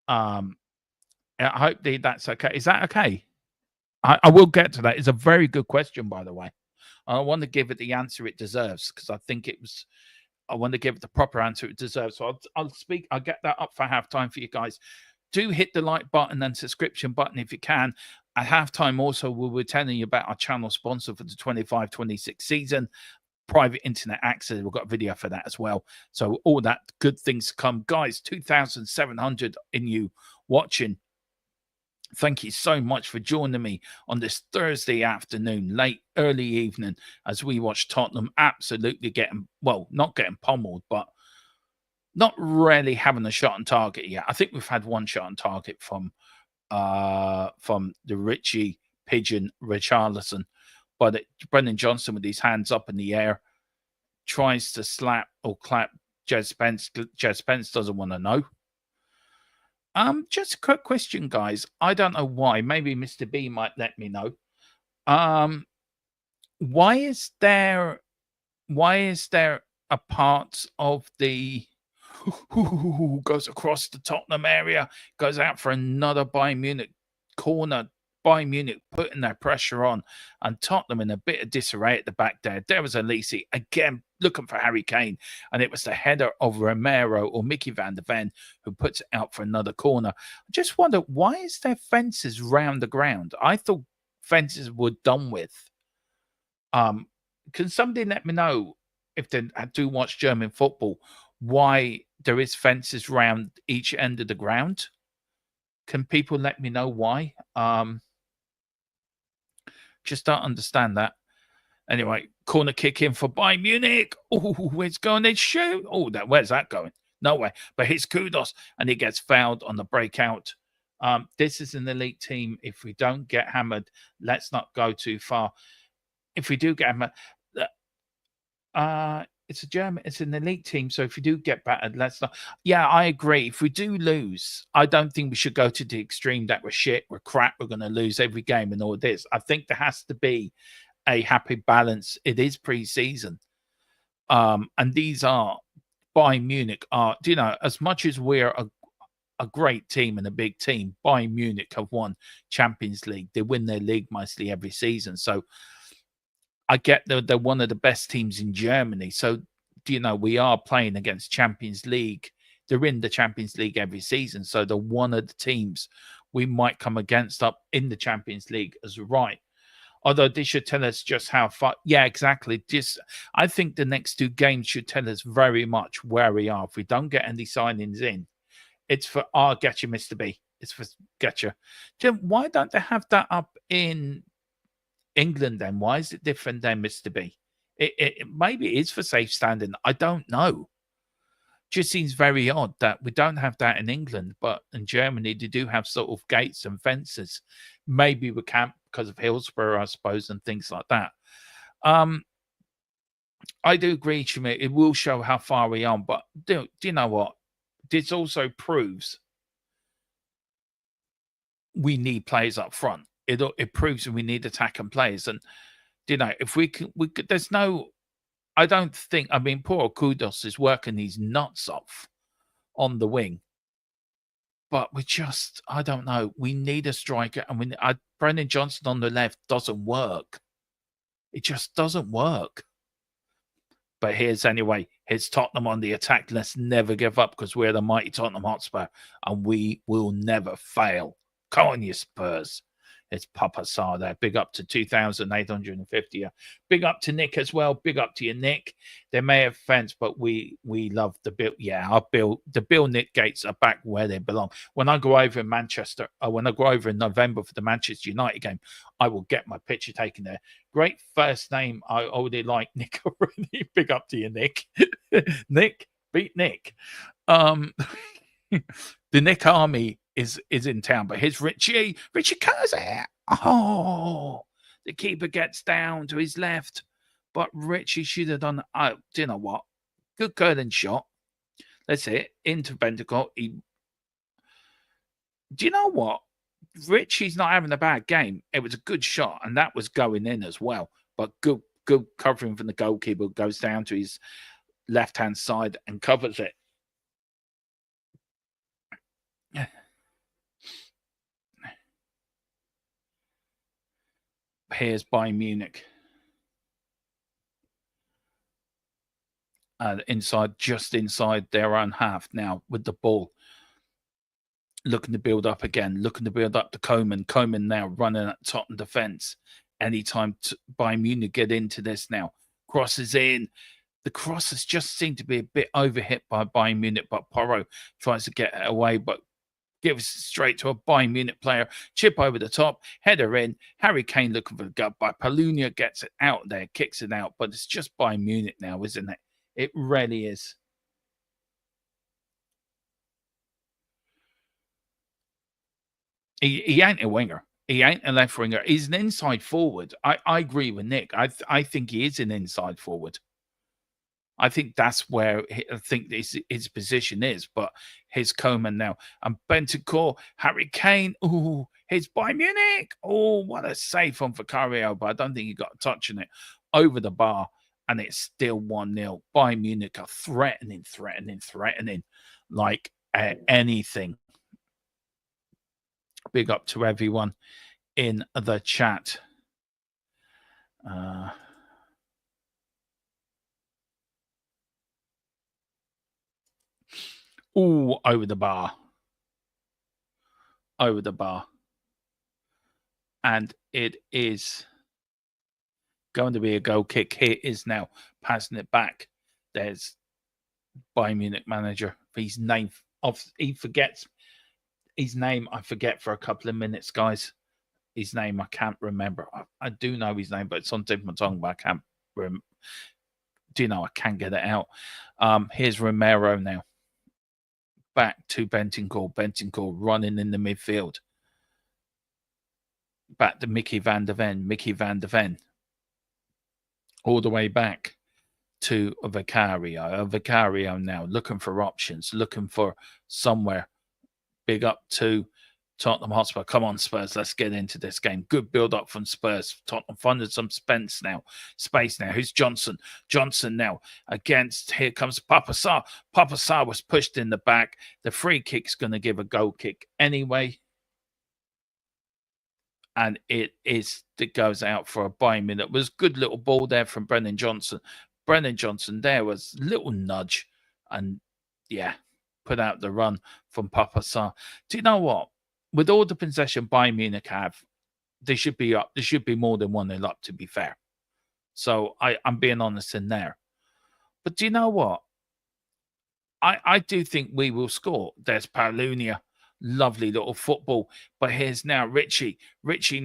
I hope that's okay. Is that okay? I will get to that. It's a very good question, by the way. I want to give it the answer it deserves because I think I want to give it the proper answer it deserves. So I'll get that up for halftime for you guys. Do hit the like button and subscription button if you can. At halftime, also, we were telling you about our channel sponsor for the 25-26 season, private internet access. We've got a video for that as well. So all that good things to come. Guys, 2,700 in you watching. Thank you so much for joining me on this Thursday afternoon, early evening, as we watch Tottenham absolutely not getting pummeled, but not really having a shot on target yet. I think we've had one shot on target from the Richie Pigeon Richarlison, but Brendan Johnson with his hands up in the air tries to slap or clap Jed Spence. Jed Spence doesn't want to know. Just a quick question, guys. I don't know why. Maybe Mr. B might let me know. Why is there a part of the who goes across the Tottenham area, goes out for another Bayern Munich corner? Bayern Munich putting their pressure on, and Tottenham in a bit of disarray at the back there. There was Alesi again looking for Harry Kane, and it was the header of Romero or Mickey van der Ven who puts it out for another corner. I just wonder, why is there fences round the ground? I thought fences were done with. Can somebody let me know, if they do watch German football, why there is fences round each end of the ground? Can people let me know why? Just don't understand that. Anyway, corner kick in for Bayern Munich. Oh, it's going to shoot. Oh, where's that going? Nowhere. But it's Kudos, and he gets fouled on the breakout. This is an elite team. If we don't get hammered, let's not go too far. If we do get hammered, it's an elite team. So if we do get battered, let's not. Yeah, I agree. If we do lose, I don't think we should go to the extreme that we're shit, we're crap, we're going to lose every game and all this. I think there has to be a happy balance. It is pre-season. And these are Bayern Munich are, as much as we're a great team and a big team, Bayern Munich have won Champions League. They win their league mostly every season. So I get they're one of the best teams in Germany. So, we are playing against Champions League. They're in the Champions League every season. So they're one of the teams we might come against up in the Champions League as right. Although this should tell us just how far. Yeah, exactly. I think the next two games should tell us very much where we are. If we don't get any signings in, it's for get you, Mr. B. It's for get you. Jim, why don't they have that up in England then? Why is it different than Mr. B? It maybe it is for safe standing. I don't know. Just seems very odd that we don't have that in England, but in Germany they do have sort of gates and fences. Maybe we can't because of Hotspur, I suppose, and things like that. I do agree, Shimmy. It will show how far we are, but do you know what? This also proves we need players up front. It proves that we need attacking players, and if we could, there's no. I don't think. I mean, poor Kudos is working his nuts off on the wing, but I don't know. We need a striker, and Brendan Johnson on the left doesn't work. It just doesn't work. But here's Tottenham on the attack. Let's never give up because we're the mighty Tottenham Hotspur, and we will never fail. Come on, you Spurs. It's Papa Sar there. Big up to 2,850. Big up to Nick as well. Big up to you, Nick. They may have fans, but we love the Bill. Yeah, the Bill Nick gates are back where they belong. When I go over in Manchester, when I go over in November for the Manchester United game, I will get my picture taken there. Great first name. I already like Nick already. Big up to you, Nick. Nick, beat Nick. The Nick Army is in town, but here's Richie Curze. Oh, the keeper gets down to his left, but Richie should have done. Do you know what? Good curling shot. That's it. Into Bentacle. Do you know what? Richie's not having a bad game. It was a good shot, and that was going in as well. But good covering from the goalkeeper. Goes down to his left-hand side and covers it. Here's Bayern Munich. Just inside their own half now with the ball. Looking to build up again. Looking to build up to Coman. Coman now running at Tottenham defence. Anytime Bayern Munich get into this now. Crosses in. The crosses just seem to be a bit overhit by Bayern Munich, but Porro tries to get it away, but gives straight to a Bayern Munich player. Chip over the top, header in. Harry Kane looking for the gut, but Palunia gets it out there, kicks it out. But it's just Bayern Munich now, isn't it? It really is. He ain't a winger. He ain't a left winger. He's an inside forward. I agree with Nick. I think he is an inside forward. I think that's where I think his position is, but his Coman now. And Bentancur, Harry Kane. Oh, his Bayern Munich. Oh, what a save from Vicario, but I don't think he got a touch on it. Over the bar, and it's still 1-0. Bayern Munich are threatening like anything. Big up to everyone in the chat. Oh, over the bar. Over the bar. And it is going to be a goal kick. Here is now passing it back. There's Bayern Munich manager. His name, he forgets his name. I forget for a couple of minutes, guys. His name, I can't remember. I do know his name, but it's on tip of my tongue, but I can't remember. I can't get it out. Here's Romero now. Back to Bentancur. Bentancur running in the midfield. Back to Mickey van der Ven. Mickey van der Ven. All the way back to Vicario. Vicario now looking for options, looking for somewhere. Big up to Tottenham Hotspur. Come on, Spurs. Let's get into this game. Good build up from Spurs. Tottenham finding some space now. Who's Johnson? Johnson now against. Here comes Papa Sarr. Papa Sarr was pushed in the back. The free kick's going to give a goal kick anyway. And it goes out for a Bayern Munich. It was a good little ball there from Brennan Johnson. Brennan Johnson there was a little nudge. And yeah, put out the run from Papa Sarr. Do you know what? With all the possession Bayern Munich have, they should be up. There should be more than 1-0 up, to be fair. So I'm being honest in there. But do you know what? I do think we will score. There's Palunia. Lovely little football. But here's now Richie. Richie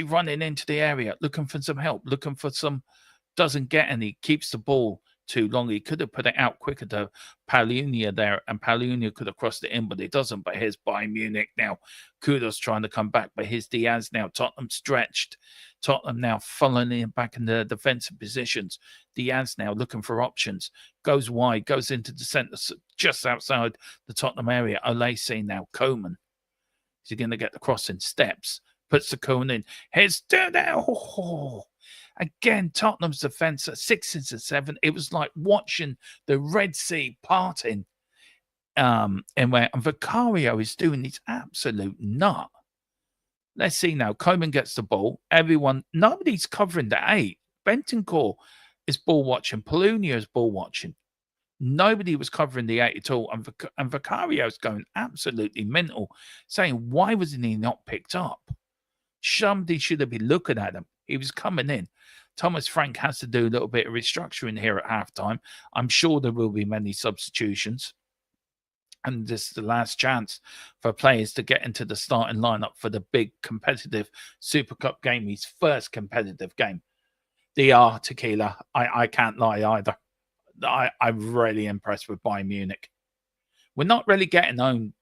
running into the area, looking for some help, looking for some, doesn't get any, keeps the ball too long. He could have put it out quicker to Palunia there, and Palunia could have crossed it in, but it doesn't. But here's Bayern Munich now. Kudos trying to come back, but here's Diaz now. Tottenham stretched. Tottenham now following back in the defensive positions. Diaz now looking for options. Goes wide, goes into the centre, just outside the Tottenham area. Olise now. Coman. Is he going to get the cross in? Steps. Puts the cone in. Here's now. Again, Tottenham's defence at 6 into 7. It was like watching the Red Sea parting. And Vicario is doing his absolute nut. Let's see now. Coman gets the ball. Nobody's covering the 8. Bentancur is ball watching. Palunia is ball watching. Nobody was covering the 8 at all. And Vicario's going absolutely mental, saying, why wasn't he not picked up? Somebody should have been looking at him. He was coming in. Thomas Frank has to do a little bit of restructuring here at halftime. I'm sure there will be many substitutions. And this is the last chance for players to get into the starting lineup for the big competitive Super Cup game, his first competitive game. DR Tequila, I can't lie either. I'm really impressed with Bayern Munich. We're not really getting owned,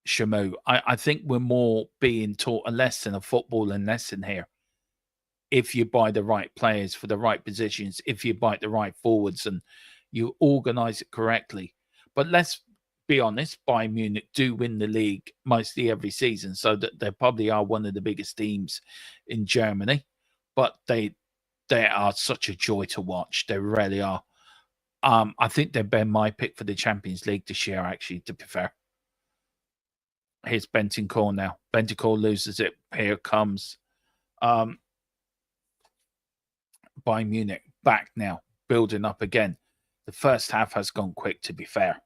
Shamu. I think we're more being taught a lesson, a footballing lesson here. If you buy the right players for the right positions, if you buy the right forwards and you organise it correctly. But let's be honest, Bayern Munich do win the league mostly every season, so that they probably are one of the biggest teams in Germany. But they are such a joy to watch. They really are. I think they've been my pick for the Champions League this year, actually, to be fair. Here's Bentancur now. Bentancur loses it. Here comes Bayern Munich back now, building up again. The first half has gone quick, to be fair.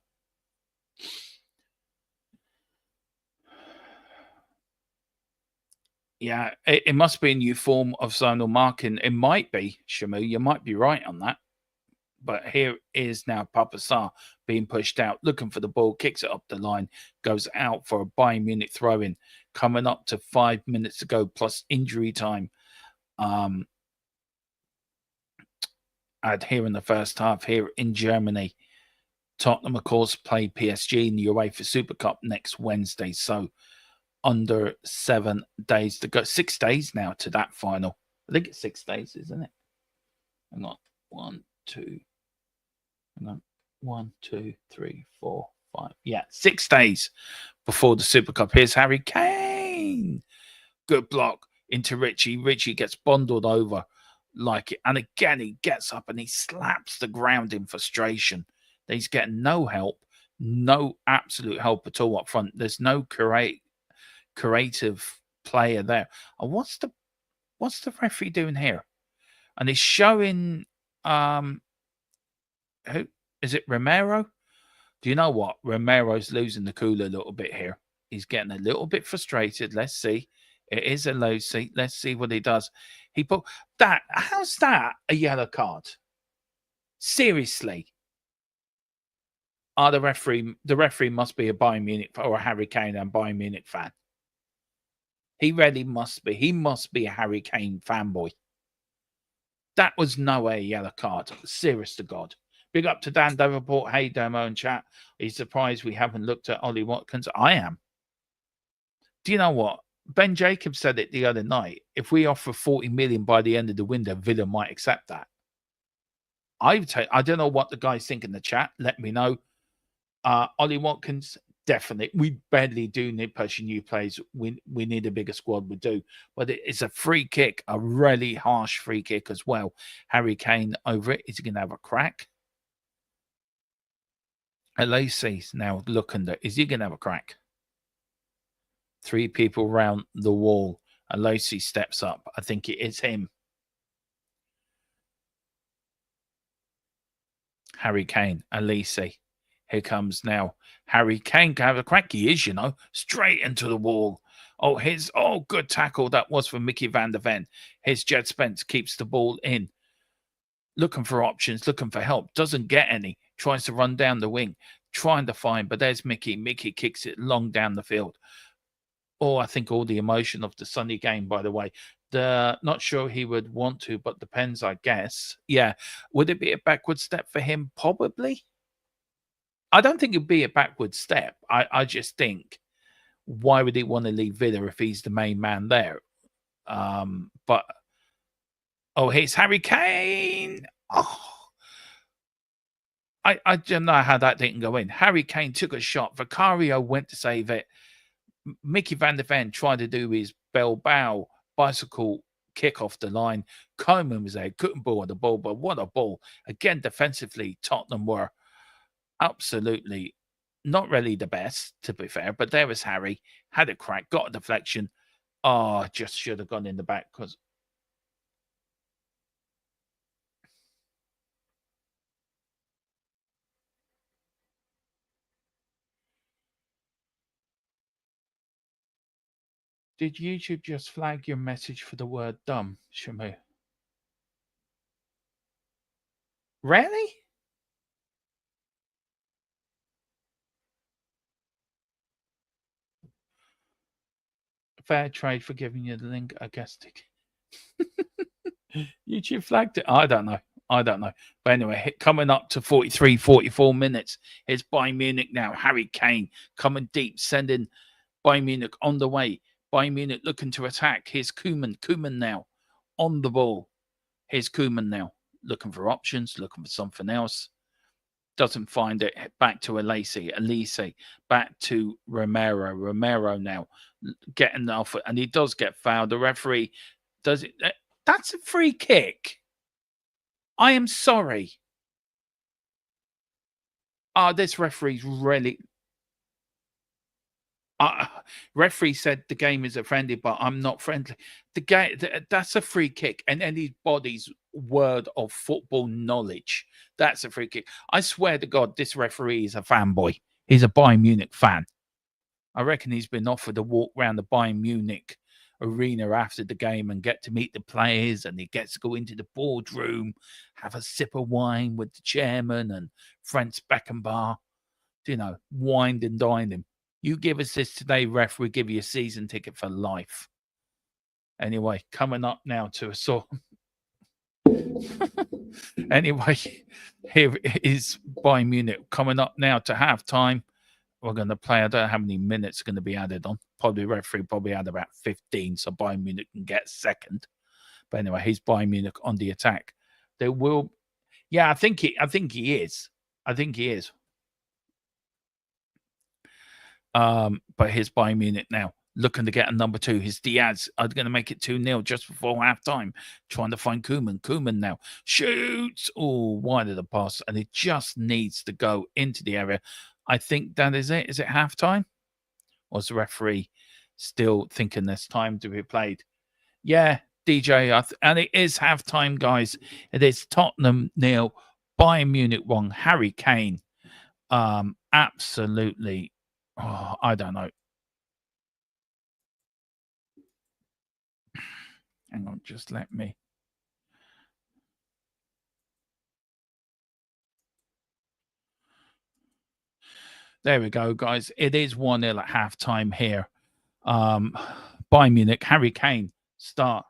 Yeah, it must be a new form of zonal marking. It might be, Shamu. You might be right on that. But here is now Papa Sarr being pushed out, looking for the ball, kicks it up the line, goes out for a Bayern Munich throw-in, coming up to 5 minutes to go, plus injury time. Here in the first half, here in Germany. Tottenham, of course, play PSG in the UEFA Super Cup next Wednesday. So under 7 days to go. 6 days now to that final. I think it's 6 days, isn't it? Hang on. 1, 2. Hang on. 1, 2, 3, 4, 5. Yeah, 6 days before the Super Cup. Here's Harry Kane. Good block into Richie. Richie gets bundled over like it. And again, he gets up and he slaps the ground in frustration. He's getting no help. No absolute help at all up front. There's no creative player there. And what's the referee doing here? And he's showing who is it? Romero? Do you know what? Romero's losing the cool a little bit here. He's getting a little bit frustrated. Let's see. It is a low seat. Let's see what he does. He put that. How's that a yellow card? Seriously. The referee must be a Bayern Munich or a Harry Kane and Bayern Munich fan. He really must be. He must be a Harry Kane fanboy. That was no way a yellow card. Serious to God. Big up to Dan Davenport. Hey, Demo and chat. Are you surprised we haven't looked at Ollie Watkins? I am. Do you know what? Ben Jacobs said it the other night. If we offer 40 million by the end of the window, Villa might accept that. I don't know what the guys think in the chat. Let me know. Ollie Watkins, definitely. We badly do need pushing new players. We need a bigger squad. We do, but it's a free kick, a really harsh free kick as well. Harry Kane over it. Is he going to have a crack? Alesi's now looking at. Is he going to have a crack? 3 people round the wall. Alesi steps up. I think it is him. Harry Kane, Alesi. Here comes now. Harry Kane can have a crack. He is, straight into the wall. Oh, good tackle. That was for Mickey van der Ven. Here's Jed Spence, keeps the ball in. Looking for options, looking for help. Doesn't get any. Tries to run down the wing. Trying to find, but there's Mickey. Mickey kicks it long down the field. Oh, I think all the emotion of the Sunday game, by the way. Not sure he would want to, but depends, I guess. Yeah. Would it be a backward step for him? Probably. I don't think it'd be a backward step. I just think, why would he want to leave Villa if he's the main man there? But here's Harry Kane. I don't know how that didn't go in. Harry Kane took a shot. Vicario went to save it. Mickey van der Ven tried to do his Bilbao bicycle kick off the line. Koeman was there, couldn't ball the ball, but what a ball. Again, defensively, Tottenham were absolutely not really the best, to be fair, but there was Harry, had a crack, got a deflection. Just should have gone in the back because did YouTube just flag your message for the word dumb, Shamu? Really? Fair trade for giving you the link, I guess. YouTube flagged it. I don't know. But anyway, coming up to 43, 44 minutes. Here's Bayern Munich now. Harry Kane coming deep, sending Bayern Munich on the way. Bayern Munich looking to attack. Here's Koeman. Koeman now on the ball. Here's Koeman now looking for options, looking for something else. Doesn't find it. Back to Alesi. Back to Romero. Romero now getting off, and he does get fouled. The referee does it. That's a free kick. I am sorry. This referee's really. Referee said the game is friendly, but I'm not friendly. The game, that's a free kick, and anybody's word of football knowledge, that's a free kick. I swear to God, this referee is a fanboy. He's a Bayern Munich fan. I reckon he's been offered a walk around the Bayern Munich arena after the game and get to meet the players, and he gets to go into the boardroom, have a sip of wine with the chairman and Franz Beckenbauer, wined and dined him. You give us this today, ref, we give you a season ticket for life. Anyway, coming up now to a sort. Anyway, here is Bayern Munich coming up now to halftime. We're going to play. I don't know how many minutes are going to be added on. Probably referee probably had about 15, so Bayern Munich can get second. But anyway, he's Bayern Munich on the attack. There will, I think he is. But here's Bayern Munich now, looking to get a number 2. His Diaz are going to make it 2-0 just before half-time, trying to find Koeman. Koeman now shoots. Wide of the pass, and it just needs to go into the area. I think that is it. Is it half-time? Or is the referee still thinking there's time to be played? Yeah, DJ, and it is half-time, guys. It is Tottenham 0, Bayern Munich 1. Harry Kane, absolutely. I don't know. Hang on, just let me. There we go, guys. It is 1-0 at halftime here. Bayern Munich, Harry Kane, start.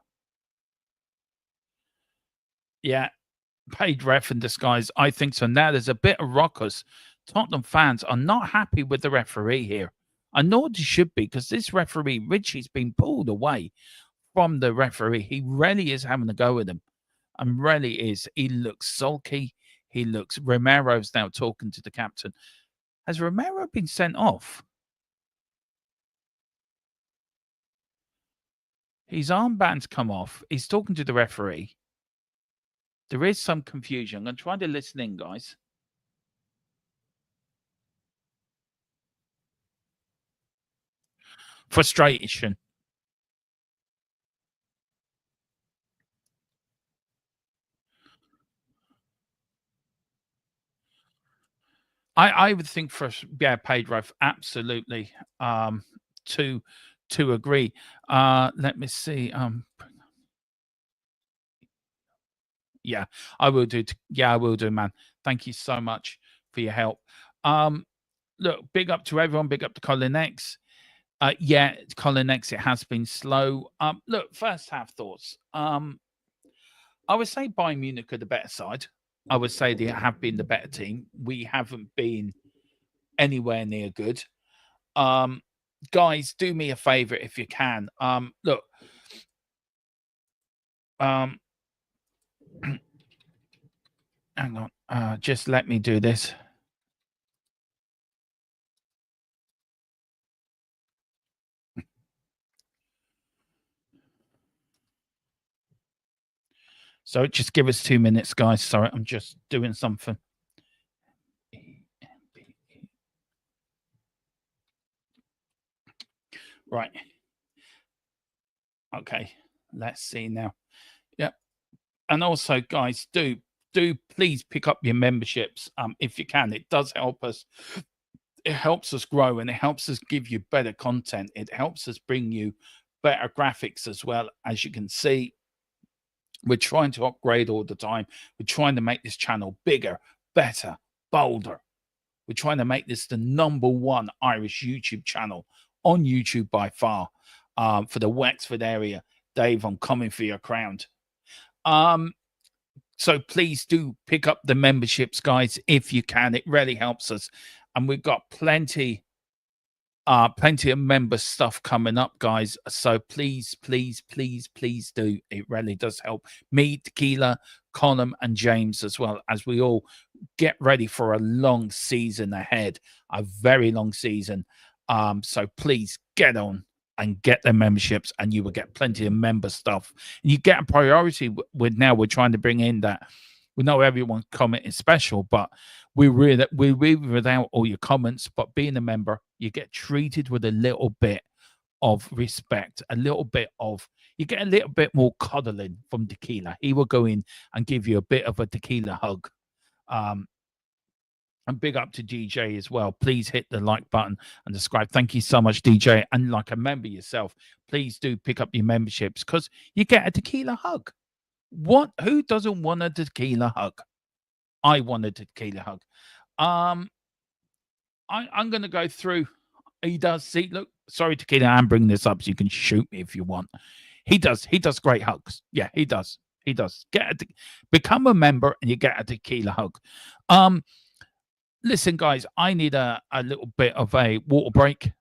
Yeah, paid ref in disguise. I think so. Now there's a bit of ruckus. Tottenham fans are not happy with the referee here. I know they should be, because this referee, Richie's been pulled away from the referee. He really is having a go with him. And really is. He looks sulky. Romero's now talking to the captain. Has Romero been sent off? His armband's come off. He's talking to the referee. There is some confusion. I'm going to try to listen in, guys. Frustration. I would think paid ref, absolutely. To agree. Let me see. Yeah, I will do. Yeah, I will do, man. Thank you so much for your help. Look, big up to everyone. Big up to Colin X. Yeah, Colin X. It has been slow. Look, first half thoughts. I would say Bayern Munich are the better side. I would say they have been the better team. We haven't been anywhere near good. Guys, do me a favor if you can. Look, hang on. Just let me do this. So just give us 2 minutes, guys. Sorry, I'm just doing something. Right. Okay. Let's see now. Yeah. And also, guys, do please pick up your memberships if you can. It does help us. It helps us grow and it helps us give you better content. It helps us bring you better graphics as well. As you can see, we're trying to upgrade all the time. We're trying to make this channel bigger, better, bolder. We're trying to make this the #1 Irish YouTube channel on YouTube by far. For the Wexford area, Dave, I'm coming for your crown. So please do pick up the memberships, guys, if you can. It really helps us. And we've got plenty of member stuff coming up, guys. So please, please, please, please do. It really does help me, Tequila, Colin, and James as well, as we all get ready for a long season ahead, a very long season. So please get on and get their memberships, and you will get plenty of member stuff. And you get a priority with now. We're trying to bring in that. We know everyone's comment is special, but we read without all your comments. But being a member, you get treated with a little bit of respect, you get a little bit more cuddling from Tequila. He will go in and give you a bit of a Tequila hug. And big up to DJ as well. Please hit the like button and subscribe. Thank you so much, DJ. And like a member yourself, please do pick up your memberships because you get a Tequila hug. Who doesn't want a Tequila hug? I want a Tequila hug. I'm going to go through. He does. See, look, sorry, Tequila, I'm bringing this up so you can shoot me if you want. He does great hugs. Yeah, he does. Become a member and you get a Tequila hug. Listen, guys, I need a little bit of a water break,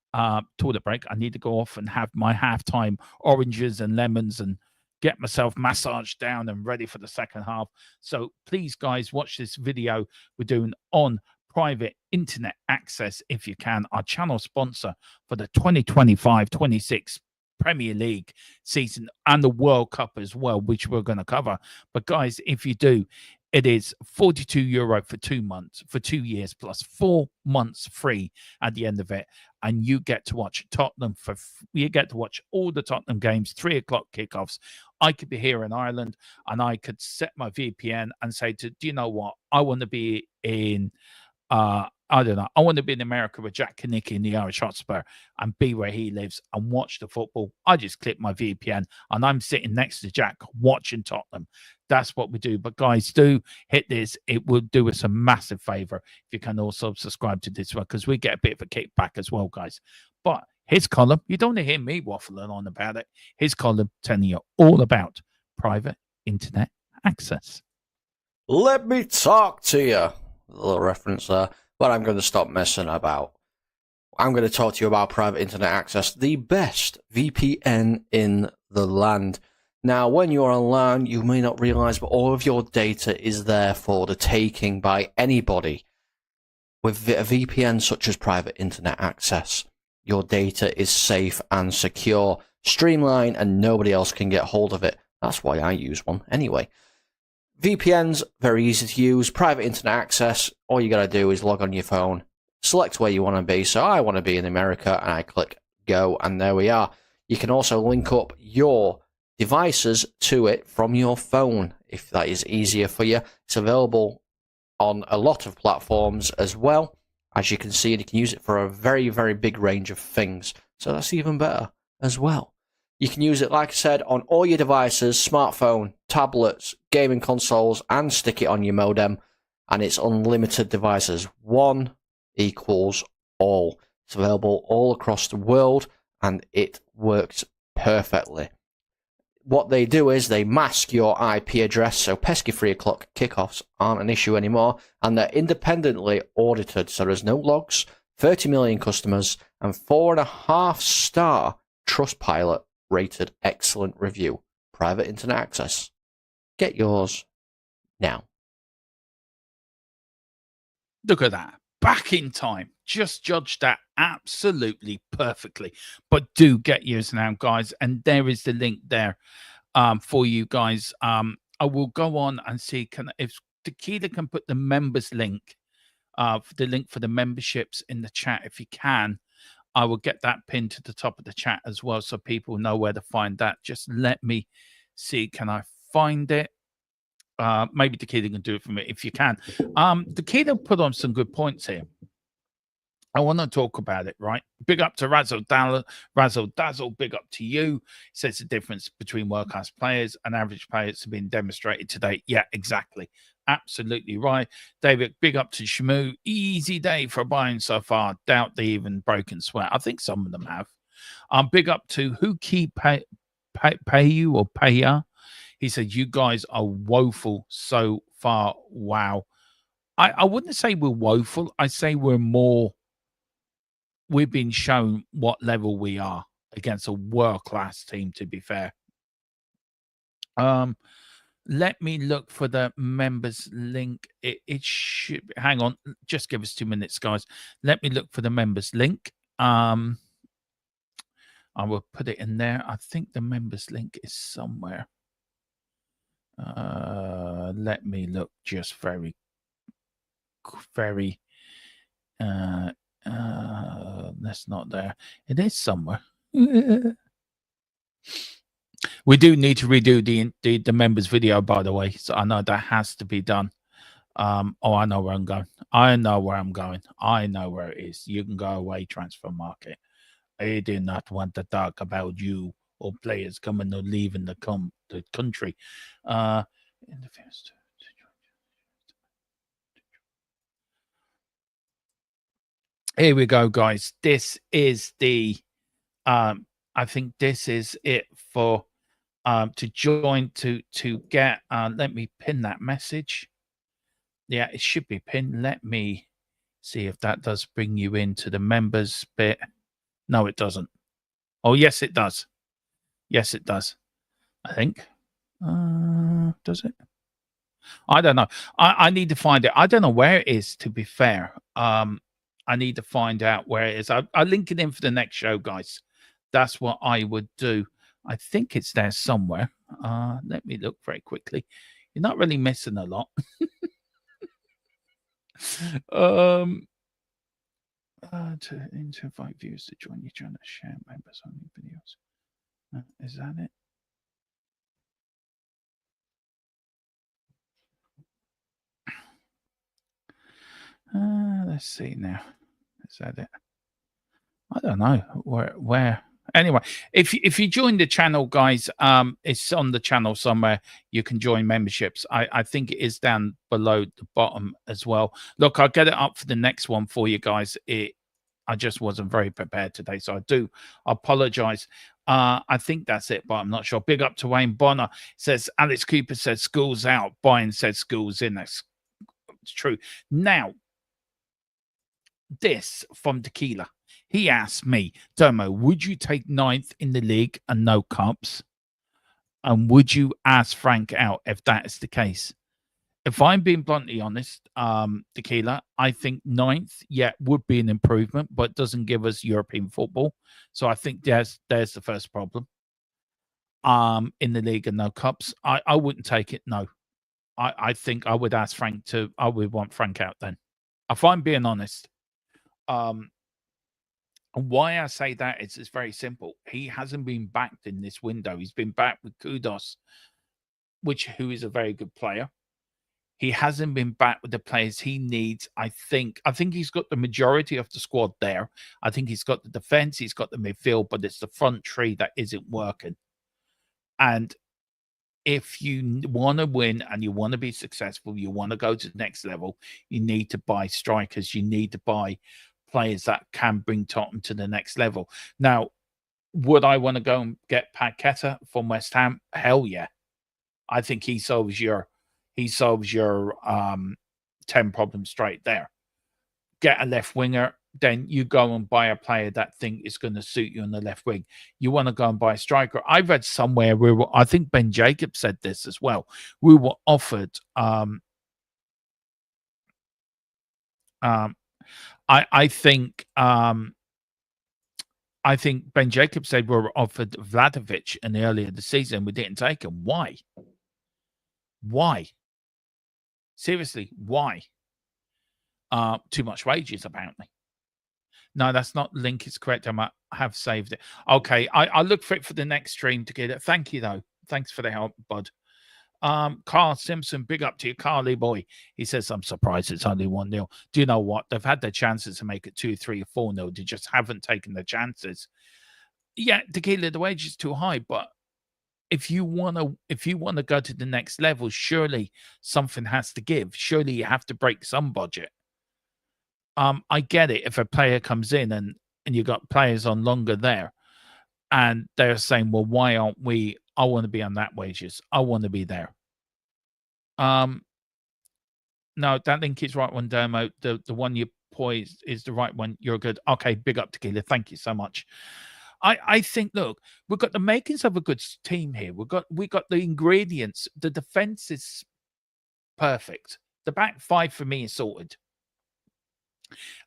toilet break. I need to go off and have my halftime oranges and lemons and get myself massaged down and ready for the second half. So please, guys, watch this video we're doing on private internet access if you can. Our channel sponsor for the 2025-26 Premier League season and the World Cup as well, which we're going to cover. But guys, if you do, it is €42 for 2 months, for 2 years, plus 4 months free at the end of it. And you get to watch Tottenham you get to watch all the Tottenham games, 3 o'clock kickoffs. I could be here in Ireland and I could set my VPN and say do you know what? I want to be in, I don't know. I want to be in America with Jack Kanicki in the Irish Hotspur and be where he lives and watch the football. I just click my VPN and I'm sitting next to Jack watching Tottenham. That's what we do. But guys, do hit this. It will do us a massive favor if you can also subscribe to this one because we get a bit of a kickback as well, guys. But his column, you don't want to hear me waffling on about it. His column telling you all about private internet access. Let me talk to you. A little reference there. But I'm going to stop messing about. I'm going to talk to you about private internet access, the best VPN in the land. Now, when you're online, you may not realize, but all of your data is there for the taking by anybody. With a VPN such as private internet access, your data is safe and secure. streamlined, and nobody else can get hold of it. That's why I use one anyway. VPN's very easy to use, private internet access. All you got to do is log on your phone, select where you want to be. So I want to be in America, and I click go, and there we are. You can also link up your devices to it from your phone if that is easier for you. It's available on a lot of platforms as well. As you can see, you can use it for a very, very big range of things. So that's even better as well. You can use it, like I said, on all your devices, smartphone, tablets, gaming consoles, and stick it on your modem. And it's unlimited devices. One equals all. It's available all across the world, and it works perfectly. What they do is they mask your IP address, so pesky 3 o'clock kickoffs aren't an issue anymore, and they're independently audited, so there's no logs, 30 million customers, and 4.5-star Trustpilot rated excellent review. Private internet access. Get yours now. Look at that. Back in time. Just judged that absolutely perfectly. But do get yours now, guys. And there is the link there for you guys. I will go on and see if Tequila can put the members link, the link for the memberships in the chat. If you can, I will get that pinned to the top of the chat as well, so people know where to find that. Just let me see. Can I find it? Maybe Tequila can do it for me if you can. Tequila put on some good points here. I want to talk about it, right? Big up to Razzle Dazzle. Big up to you. Says the difference between world-class players and average players have been demonstrated today. Yeah, exactly. Absolutely right. David, big up to Shamu. Easy day for Bayern so far. Doubt they even broken sweat. I think some of them have. Big up to who keep pay you or pay ya. He said, you guys are woeful so far. Wow. I wouldn't say we're woeful. I say we've been shown what level we are against a world-class team, to be fair. Let me look for the members link. It should, hang on, just give us 2 minutes, guys. Let me look for the members link. I will put it in there. I think the members link is somewhere. Let me look just very that's not there. It is somewhere. We do need to redo the members video, by the way, so I know that has to be done. Oh, I know where I'm going. I know where I'm going. I know where it is. You can go away, transfer market. I do not want to talk about you or players coming or leaving the country. In the first. Here we go, guys. This is the I think this is it for to join to get let me pin that message. Yeah, it should be pinned. Let me see if that does bring you into the members bit. No, it doesn't. Oh, yes, it does. Yes, it does. I think. Does it? I don't know. I need to find it. I don't know where it is, to be fair. I need to find out where it is. I'll link it in for the next show, guys. That's what I would do. I think it's there somewhere. Let me look very quickly. You're not really missing a lot. To invite viewers to join your channel, share members on your videos. Is that it? Let's see now. Is that it? I don't know where. Anyway, if you join the channel, guys, it's on the channel somewhere. You can join memberships. I think it is down below the bottom as well. Look, I'll get it up for the next one for you guys. I just wasn't very prepared today, so I do apologize. I think that's it, but I'm not sure. Big up to Wayne Bonner. Says Alex Cooper says school's out. Bayern said school's in. That's true. Now, this from Tequila. He asked me, Domo, would you take 9th in the league and no cups? And would you ask Frank out if that is the case? If I'm being bluntly honest, Tequila, I think 9th, yeah, would be an improvement, but doesn't give us European football. So I think there's the first problem. In the league and no cups, I wouldn't take it. No, I think I would ask Frank to. I would want Frank out then. If I'm being honest, um, and why I say that is it's very simple. He hasn't been backed in this window. He's been backed with Kudos, who is a very good player. He hasn't been back with the players he needs. I think he's got the majority of the squad there. I think he's got the defense, he's got the midfield, but it's the front three that isn't working. And if you want to win and you want to be successful, you want to go to the next level, you need to buy strikers. You need to buy players that can bring Tottenham to the next level. Now, would I want to go and get Paqueta from West Ham? Hell yeah. I think he solves your 10 problems straight there. Get a left winger, then you go and buy a player that think is going to suit you on the left wing. You want to go and buy a striker. I read somewhere I think Ben Jacobs said this as well. We were offered I think Ben Jacobs said we were offered Vlahovic in the earlier the season. We didn't take him. Why? Why? Seriously, why? Too much wages, apparently. No, that's not link. It's correct. I have saved it. Okay, I'll look for it for the next stream to get it. Thank you, though. Thanks for the help, bud. Carl Simpson, big up to you, Carly boy. He says, I'm surprised it's only 1-0. Do you know what? They've had their chances to make it 2, 3, or 4-0. They just haven't taken the chances. Yeah, Tequila, the wage is too high, but if you want to go to the next level, surely something has to give. Surely you have to break some budget. I get it if a player comes in and you got players on longer there and they're saying, well, why aren't we? I want to be on that wages. I want to be there. No, that link is right one, Dermo. The one you poised is the right one. You're good. Okay, big up Tequila. Thank you so much. I think, look, we've got the makings of a good team here. We got the ingredients. The defense is perfect. The back five for me is sorted.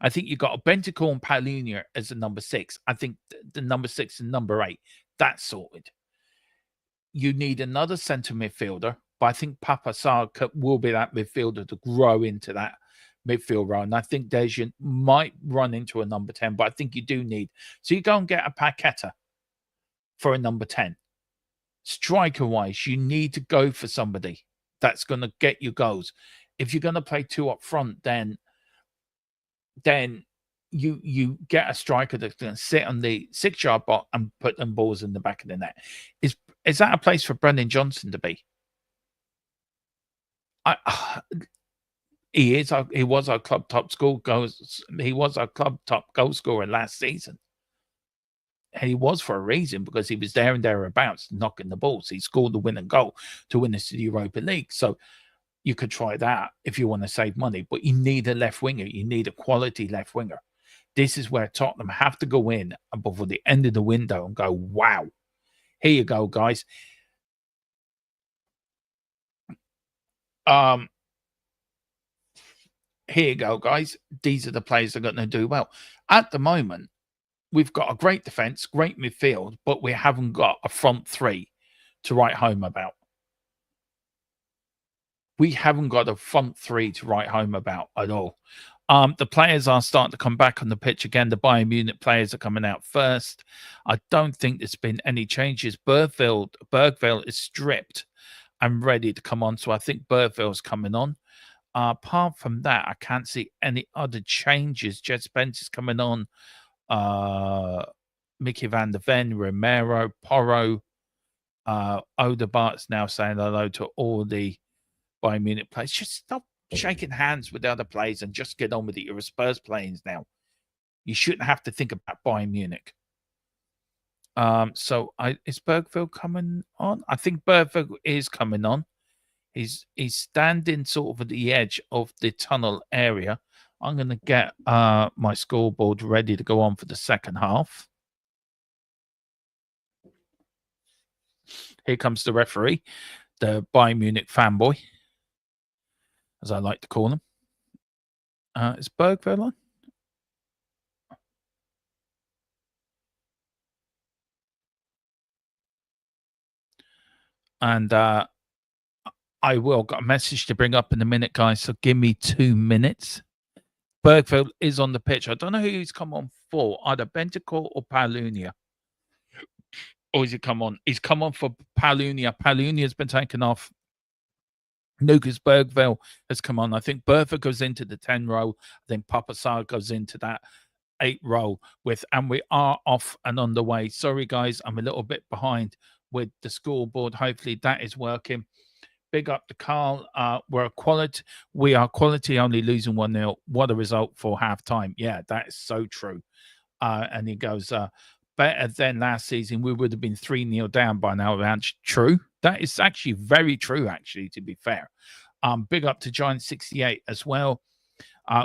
I think you got a Bentancur and Paulinho as the number 6. I think the number 6 and number 8, that's sorted. You need another centre midfielder, but I think Papa Sarr will be that midfielder to grow into that midfield role. And I think Dejan might run into a number 10, but I think you do need. So you go and get a Paqueta for a number 10. Striker-wise, you need to go for somebody that's going to get you goals. If you're going to play 2 up front, then you get a striker that's going to sit on the 6-yard box and put them balls in the back of the net. Is that a place for Brendan Johnson to be? He was our club top goal scorer last season. And he was for a reason, because he was there and thereabouts knocking the balls. He scored the winning goal to win us the Europa League. So you could try that if you want to save money, but you need a left winger. You need a quality left winger. This is where Tottenham have to go in before the end of the window and go, wow, here you go, guys. Here you go, guys. These are the players that are going to do well. At the moment, we've got a great defense, great midfield, but we haven't got a front 3 to write home about. We haven't got a front 3 to write home about at all. The players are starting to come back on the pitch again. The Bayern Munich players are coming out first. I don't think there's been any changes. Bergville is stripped and ready to come on. So I think Bergville's coming on. Apart from that, I can't see any other changes. Jet Spence is coming on. Mickey van der Ven, Romero, Porro, Oderbart's now saying hello to all the Bayern Munich players. Just stop shaking hands with the other players and just get on with it. You're a Spurs players now. You shouldn't have to think about Bayern Munich. So is Bergville coming on? I think Bergville is coming on. He's standing sort of at the edge of the tunnel area. I'm going to get my scoreboard ready to go on for the second half. Here comes the referee, the Bayern Munich fanboy. as I like to call them. Is Bergville on? And I will got a message to bring up in a minute, guys. So give me 2 minutes. Bergville is on the pitch. I don't know who he's come on for, either Bentancur or Palunia. Or has he come on? He's come on for Palunia. Palunia's been taken off. Lucas Bergville has come on. I think Bertha goes into the 10 role. I think Papa Sarr goes into that 8 role and we are off and on the way. Sorry, guys, I'm a little bit behind with the scoreboard. Hopefully that is working. Big up to Carl. We are quality, only losing 1-0. What a result for half-time. Yeah, that is so true. And he goes, better than last season. We would have been 3-0 down by now. True. That is actually very true, actually, to be fair. Big up to Giant68 as well.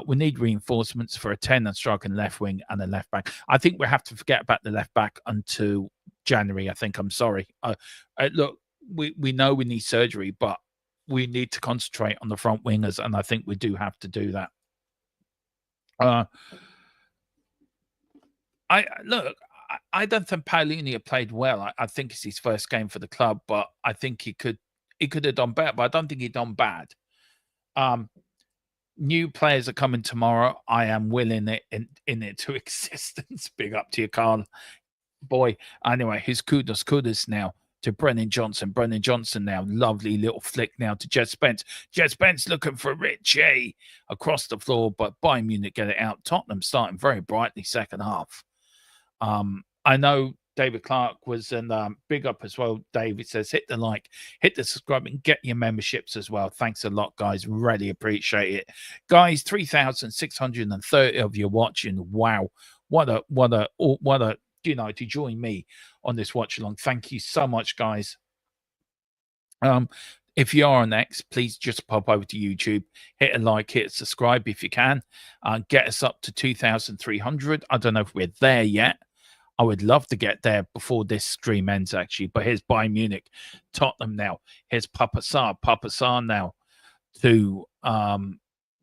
We need reinforcements for a 10 and striking left wing and a left back. I think we have to forget about the left back until January. I think. I'm sorry. Look, we know we need surgery, but we need to concentrate on the front wingers, and I think we do have to do that. I don't think Paulunia played well. I think it's his first game for the club, but I think he could have done better. But I don't think he done bad. New players are coming tomorrow. I am willing it in it to existence. Big up to you, Carl. Boy. Anyway, who's kudos now to Brennan Johnson. Brennan Johnson now. Lovely little flick now to Jet Spence. Jet Spence looking for Richie across the floor, but Bayern Munich get it out. Tottenham starting very brightly second half. I know David Clark was in big up as well. David says, hit the like, hit the subscribe, and get your memberships as well. Thanks a lot, guys. Really appreciate it. Guys, 3,630 of you watching. Wow. What a, to join me on this watch along. Thank you so much, guys. If you are on X, please just pop over to YouTube, hit a like, hit a subscribe if you can, get us up to 2,300. I don't know if we're there yet. I would love to get there before this stream ends, actually. But here's Bayern Munich, Tottenham now. Here's Papa Sarr. Papa Sarr now to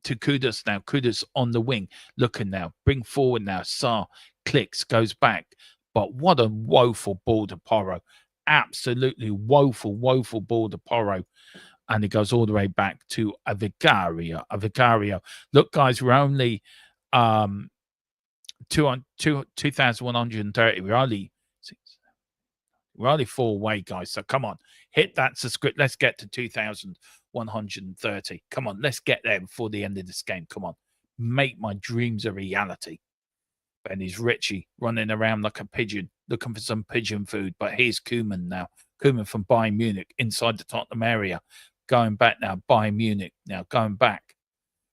Kudus now. Kudus on the wing, looking now. Bring forward now. Sarr clicks, goes back. But what a woeful ball to Porro. Absolutely woeful ball to Porro. And it goes all the way back to a Vicario. Look, guys, we're only 2,130. We're only 4 away, guys. So come on, hit that subscribe. Let's get to 2,130. Come on, let's get there before the end of this game. Come on, make my dreams a reality. And he's Richie running around like a pigeon, looking for some pigeon food. But here's Koeman now. Koeman from Bayern Munich inside the Tottenham area. Going back now. Bayern Munich now going back.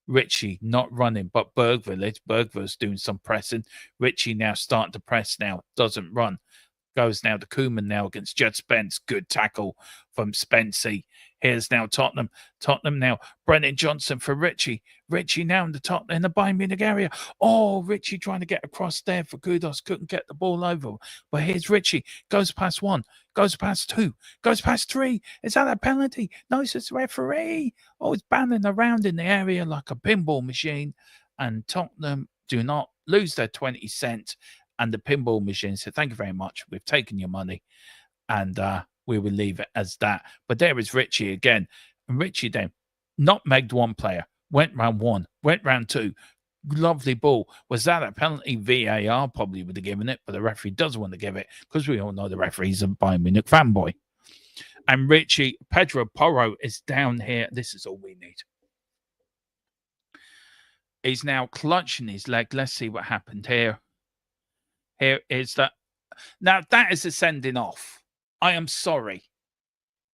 Richie not running, but Bergville's doing some pressing. Richie now starting to press now. Doesn't run. Goes now to Koeman now against Jet Spence. Good tackle from Spency. Here's now Tottenham. Tottenham now. Brennan Johnson for Richie. Richie now in the Bayern Munich area. Oh, Richie trying to get across there for Kudos. Couldn't get the ball over. But here's Richie. Goes past 1. Goes past 2. Goes past 3. Is that a penalty? No, it's just referee. Oh, it's banning around in the area like a pinball machine. And Tottenham do not lose their 20 cents. And the pinball machine said, thank you very much. We've taken your money. And we will leave it as that. But there is Richie again. And Richie then nutmegged one player. Went round 1. Went round 2. Lovely ball. Was that a penalty? VAR probably would have given it. But the referee doesn't want to give it. Because we all know the referee's a Bayern Munich fanboy. And Richie, Pedro Porro is down here. This is all we need. He's now clutching his leg. Let's see what happened here. Here is that. Now, that is a sending off. I am sorry.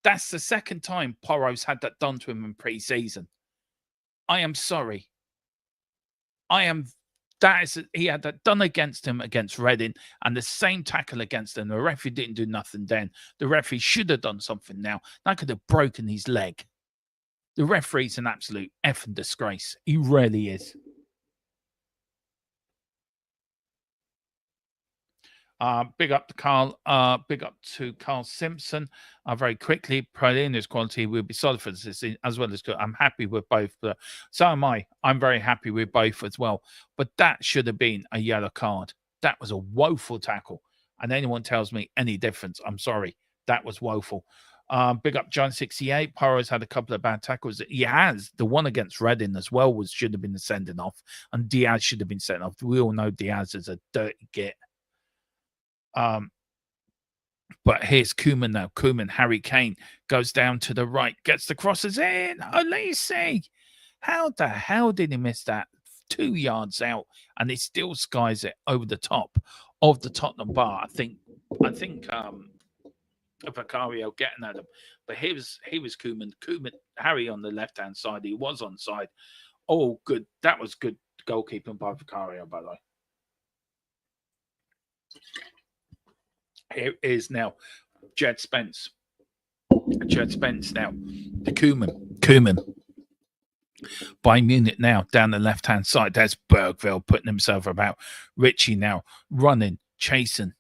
That's the second time Porro's had that done to him in pre-season. I am sorry. He had that done against him against Reading and the same tackle against him. The referee didn't do nothing then. The referee should have done something now. That could have broken his leg. The referee's an absolute effing disgrace. He really is. Big up to Carl. Big up to Carl Simpson. Very quickly, Pralina's quality will be solid for this as well as good. I'm happy with both. So am I. I'm very happy with both as well. But that should have been a yellow card. That was a woeful tackle. And anyone tells me any difference, I'm sorry. That was woeful. Big up John 68. Porro's had a couple of bad tackles. He has. The one against Reading as well should have been the sending off. And Diaz should have been sent off. We all know Diaz is a dirty git. But here's Koeman now. Koeman, Harry Kane goes down to the right, gets the crosses in. Olise, how the hell did he miss that? 2 yards out, and he still skies it over the top of the Tottenham bar. I think Vicario getting at him, but he was Koeman. Harry on the left hand side. He was on side. Oh, good. That was good goalkeeping by Vicario, by the way. Here is now Jed Spence. Jed Spence now. The Koeman. Bayern Munich now down the left-hand side. There's Bergville putting himself about. Richie now running, chasing,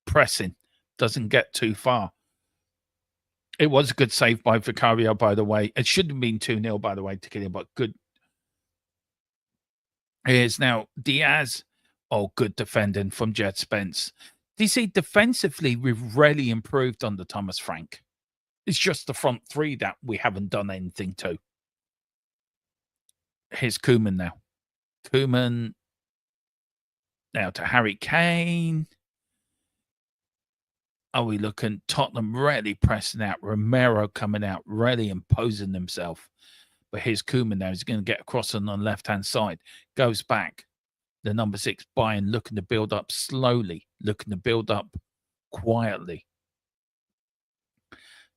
pressing. Doesn't get too far. It was a good save by Vicario, by the way. It should have been 2-0, by the way, to kill him, but good. Here's now Diaz. Oh, good defending from Jed Spence. Do you see, defensively, we've really improved under Thomas Frank. It's just the front three that we haven't done anything to. Here's Koeman now. Koeman now to Harry Kane. Are we looking? Tottenham really pressing out. Romero coming out, really imposing himself. But here's Koeman now. He's going to get across on the left-hand side. Goes back. The number 6, Bayern, looking to build up slowly, looking to build up quietly.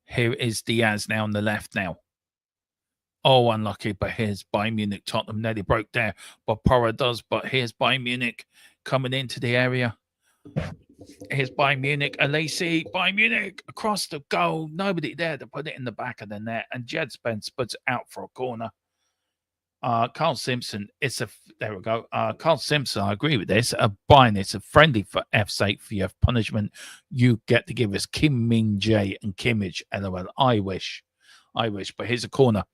Here is Diaz now on the left now. Oh, unlucky, but here's Bayern Munich. Tottenham nearly broke there, but Porro does. But here's Bayern Munich coming into the area. Here's Bayern Munich. Olise, Bayern Munich across the goal. Nobody there to put it in the back of the net. And Jed Spence puts it out for a corner. Carl Simpson, there we go. Carl Simpson, I agree with this. Bayern, it's a friendly for F's sake for your punishment. You get to give us Kim Min Jae and Kimmich. LOL. I wish. But here's a corner.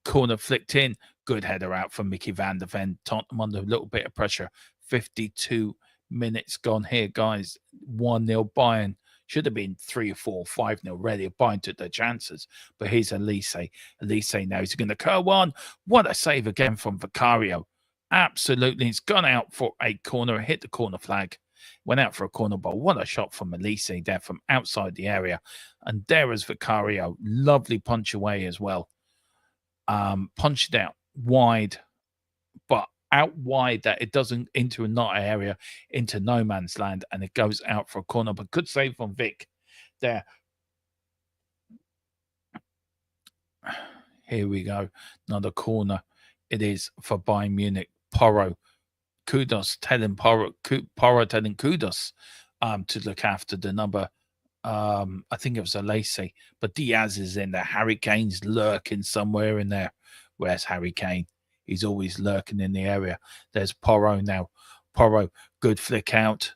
Corner flicked in. Good header out from Mickey van der Ven. Tottenham under a little bit of pressure. 52 minutes gone here, guys. 1-0 Bayern. Should have been 3 or 4, 5-0 ready. Bayern took their chances. But here's Olise. Olise now is going to curl one. What a save again from Vicario. Absolutely. It's gone out for a corner. Hit the corner flag. Went out for a corner ball. What a shot from Olise there from outside the area. And there is Vicario. Lovely punch away as well. Punched out wide. But out wide that it doesn't into a not area, into no man's land, and it goes out for a corner. But good save from Vic there. Here we go. Another corner. It is for Bayern Munich. Porro. Kudos telling Porro telling Kudos to look after the number. I think it was Olise, but Diaz is in there. Harry Kane's lurking somewhere in there. Where's Harry Kane? He's always lurking in the area. There's Porro now. Porro, good flick out.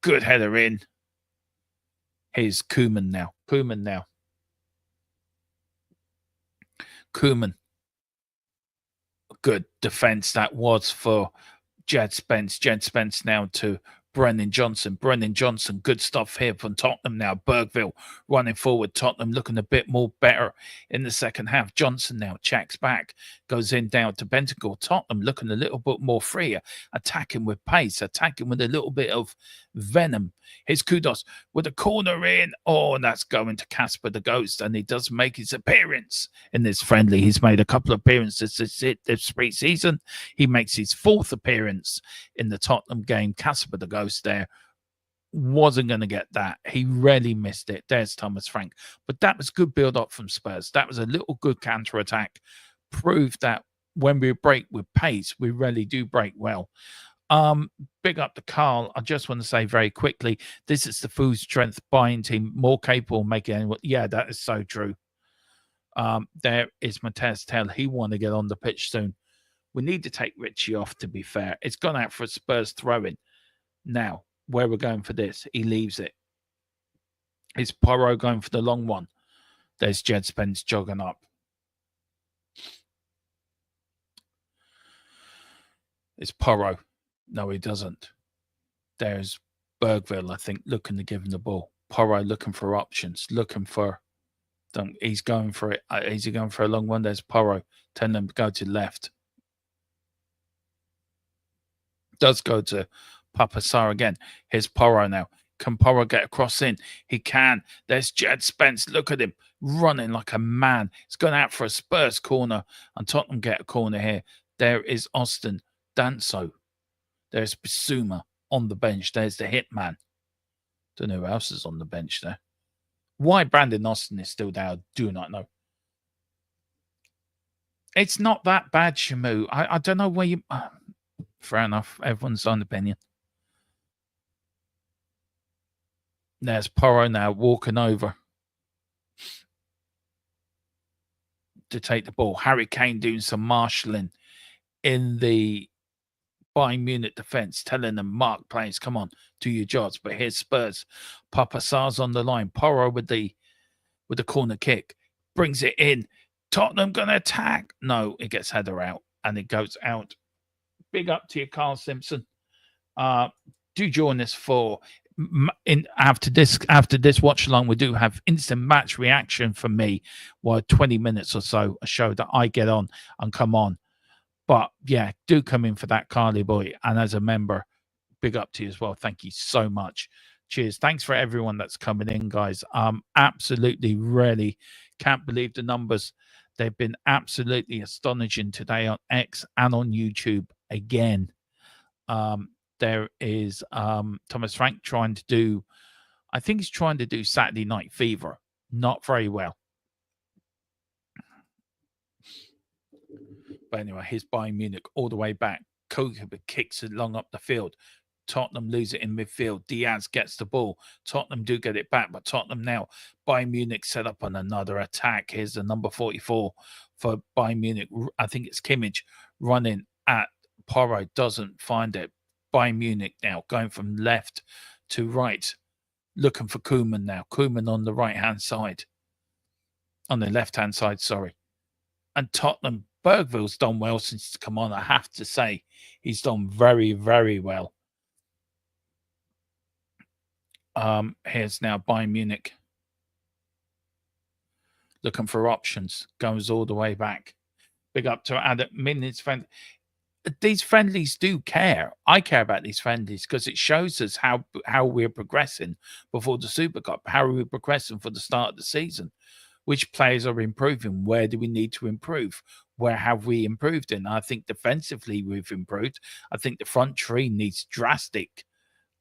Good header in. Here's Koeman now. Koeman. Good defense that was for Jed Spence. Jed Spence now to Brennan Johnson. Good stuff here from Tottenham now. Bergville running forward. Tottenham looking a bit more better in the second half. Johnson now checks back. Goes in down to Bentancur. Tottenham looking a little bit more freer. Attacking with pace. Attacking with a little bit of venom. Here's Kudos with a corner in. Oh, and that's going to Casper the Ghost. And he does make his appearance in this friendly. He's made a couple of appearances this pre-season. He makes his 4th appearance in the Tottenham game. Casper the Ghost there wasn't going to get that. He really missed it. There's Thomas Frank. But that was good build-up from Spurs. That was a little good counter-attack. Proved that when we break with pace, we really do break well. Big up to Carl. I just want to say very quickly, this is the full strength Bayern team, more capable of making anyone. Yeah, that is so true. There is Mateus Tell. He want to get on the pitch soon. We need to take Richie off, to be fair. It's gone out for a Spurs throw-in. Now, where we're going for this, he leaves it. Is Porro going for the long one? There's Jed Spence jogging up. It's Porro. No, he doesn't. There's Bergville, I think, looking to give him the ball. Porro looking for options, looking for... He's going for it. Is he going for a long one? There's Porro. Telling them to go to the left. Does go to Papasar again. Here's Porro now. Can Porro get across in? He can. There's Jed Spence. Look at him running like a man. He's going out for a Spurs corner, and Tottenham get a corner here. There is Austin Danso. There's Bissouma on the bench. There's the hitman. Don't know who else is on the bench there. Why Brandon Austin is still there, I do not know. It's not that bad, Shamu. I don't know where you... fair enough. Everyone's own opinion. There's Porro now walking over to take the ball. Harry Kane doing some marshalling in the Bayern Munich defense, telling them, mark players, come on, do your jobs. But here's Spurs. Papasar's on the line. Porro with the corner kick. Brings it in. Tottenham going to attack. No, it gets header out and it goes out. Big up to you, Carl Simpson. Do join us for... after this watch along, we do have instant match reaction from me, 20 minutes or so, a show that I get on and come on. But yeah, do come in for that, Carly boy. And as a member, big up to you as well. Thank you so much. Cheers. Thanks for everyone that's coming in, guys. Absolutely, really can't believe the numbers. They've been absolutely astonishing today on X and on YouTube again. There is Thomas Frank trying to do, I think he's trying to do Saturday Night Fever. Not very well. But anyway, here's Bayern Munich all the way back. Kobe kicks it long up the field. Tottenham lose it in midfield. Diaz gets the ball. Tottenham do get it back, but Tottenham now. Bayern Munich set up on another attack. Here's the number 44 for Bayern Munich. I think it's Kimmich running at Porro. Doesn't find it. Bayern Munich now going from left to right, looking for Koeman now. Koeman on the right-hand side. On the left-hand side, sorry. And Tottenham, Bergville's done well since he's come on. I have to say, he's done very, very well. Here's now Bayern Munich. Looking for options. Goes all the way back. Big up to Adam Minutes friend. These friendlies do care. I care about these friendlies because it shows us how we're progressing before the Super Cup. How are we progressing for the start of the season? Which players are improving? Where do we need to improve? Where have we improved in? I think defensively we've improved. I think the front three needs drastic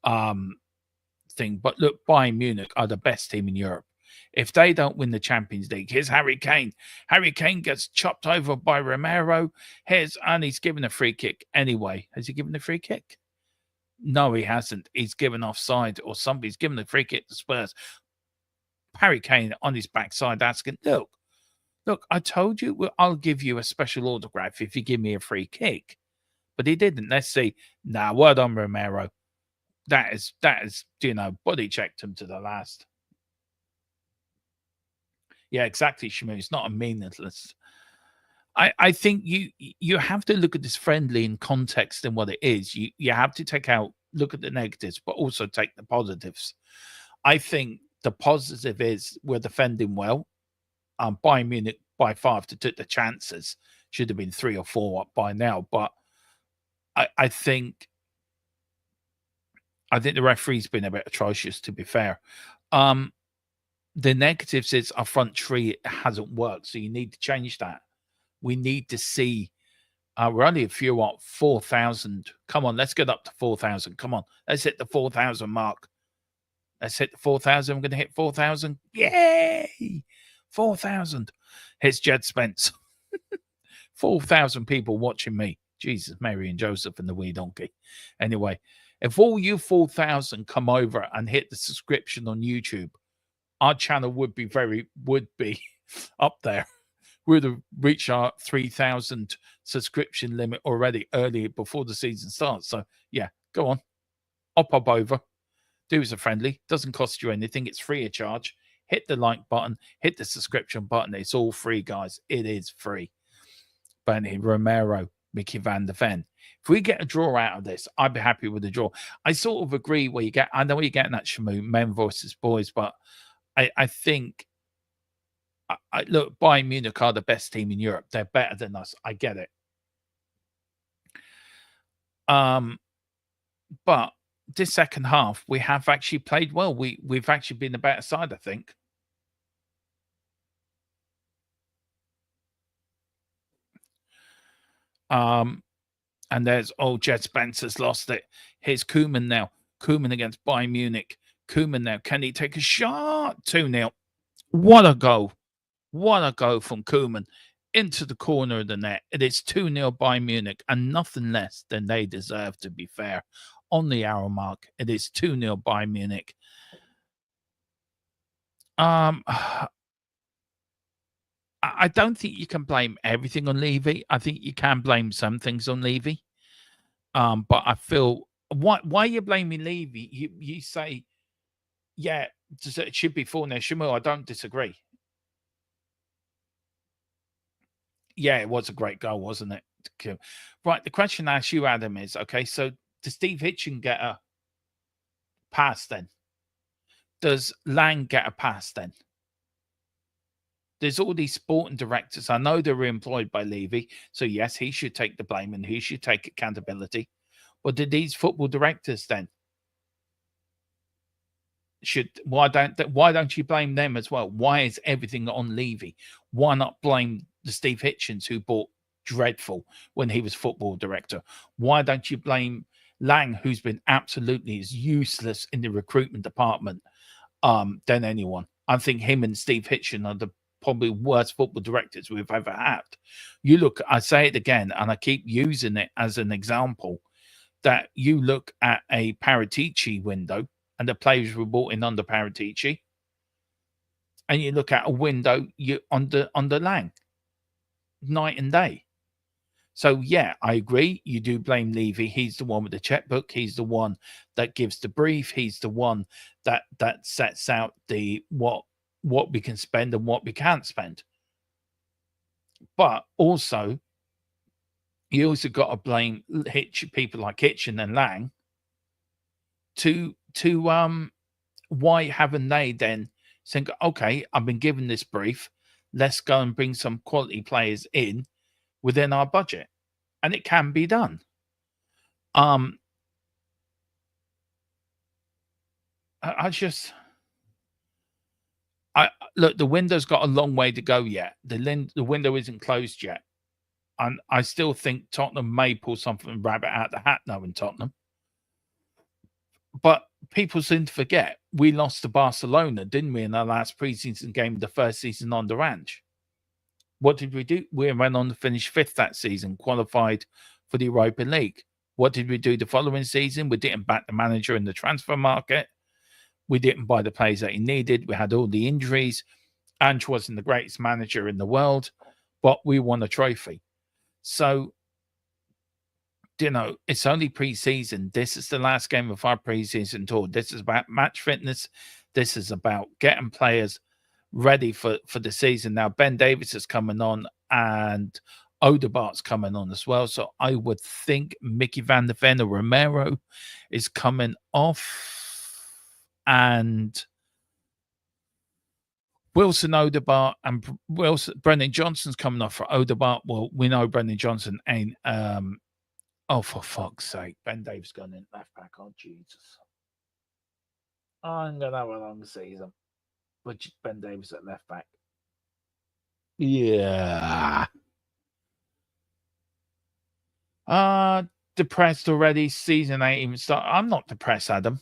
thing. But look, Bayern Munich are the best team in Europe. If they don't win the Champions League, here's Harry Kane. Harry Kane gets chopped over by Romero. And he's given a free kick anyway. Has he given a free kick? No, he hasn't. He's given offside or somebody's given a free kick to Spurs. Harry Kane on his backside asking, look, I told you I'll give you a special autograph if you give me a free kick. But he didn't. Let's see. Nah, well done, Romero. That is, body checked him to the last. Yeah, exactly, Shamu. It's not a meaningless. I think you have to look at this friendly in context and what it is. You have to look at the negatives, but also take the positives. I think the positive is we're defending well. Bayern Munich by far, if they took the chances, should have been 3 or 4 up by now. But I think the referee's been a bit atrocious, to be fair. The negatives is our front three hasn't worked, so you need to change that. We need to see. We're only a few 4,000. Come on, let's get up to 4,000. Come on, let's hit the 4,000 mark. Let's hit the 4,000. We're going to hit 4,000. Yay! 4,000. Here's Jed Spence. 4,000 people watching me. Jesus, Mary and Joseph and the wee donkey. Anyway, if all you 4,000 come over and hit the subscription on YouTube, our channel would be up there. We'd have reached our 3,000 subscription limit already early before the season starts. So, yeah, go on. I'll pop over. Do us a friendly. Doesn't cost you anything. It's free of charge. Hit the like button. Hit the subscription button. It's all free, guys. It is free. Bernie Romero, Mickey Van der Ven. If we get a draw out of this, I'd be happy with the draw. I sort of agree where you get. I know you're getting that Shamu, men versus boys, but I think. Look, Bayern Munich are the best team in Europe. They're better than us. I get it. But this second half, we have actually played well. We've actually been the better side, I think. And there's Jet Spencer's lost it. Here's Koeman now. Koeman against Bayern Munich. Koeman now. Can he take a shot? 2-0. What a goal. What a goal from Koeman into the corner of the net. It is 2-0 Bayern Munich and nothing less than they deserve, to be fair. On the hour mark, it is 2-0 Bayern Munich. I don't think you can blame everything on Levy. I think you can blame some things on Levy. But I feel why are you blaming Levy? You say, yeah, it should be 4-0 Shamu. I don't disagree. Yeah, it was a great goal, wasn't it? Right. The question I ask you, Adam, is okay. So does Steve Hitchen get a pass then? Does Lang get a pass then? There's all these sporting directors. I know they were employed by Levy, so yes, he should take the blame and he should take accountability. But do these football directors then why don't you blame them as well? Why is everything on Levy? Why not blame the Steve Hitchens who bought dreadful when he was football director? Why don't you blame Lang, who's been absolutely as useless in the recruitment department than anyone? I think him and Steve Hitchen are the probably worst football directors we've ever had. You look, I say it again, and I keep using it as an example, that you look at a Paratici window and the players were brought in under Paratici, and you look at a window under Lang, night and day. So yeah, I agree. You do blame Levy. He's the one with the checkbook. He's the one that gives the brief. He's the one that sets out the what we can spend and what we can't spend. But also, you also got to blame people like Hitchen and Lang to why haven't they then think, okay, I've been given this brief, let's go and bring some quality players in within our budget, and it can be done. Look, the window's got a long way to go yet. The window isn't closed yet. And I still think Tottenham may pull something rabbit out of the hat now in Tottenham. But people seem to forget we lost to Barcelona, didn't we, in our last preseason game, the first season on the ranch? What did we do? We went on to finish 5th that season, qualified for the Europa League. What did we do the following season? We didn't back the manager in the transfer market. We didn't buy the players that he needed. We had all the injuries. Ange wasn't the greatest manager in the world, but we won a trophy. So, it's only pre-season. This is the last game of our pre-season tour. This is about match fitness. This is about getting players ready for the season. Now, Ben Davies is coming on and Odegaard's coming on as well. So I would think Mickey Van der Ven or Romero is coming off. And Wilson Odegaard and Brendan Johnson's coming off for Odegaard. Well, we know Brendan Johnson ain't. Oh, for fuck's sake, Ben Davies going in left back. Oh, Jesus! I'm gonna have a long season, but Ben Davies at left back. Yeah. Depressed already. Season 8 even start. I'm not depressed, Adam.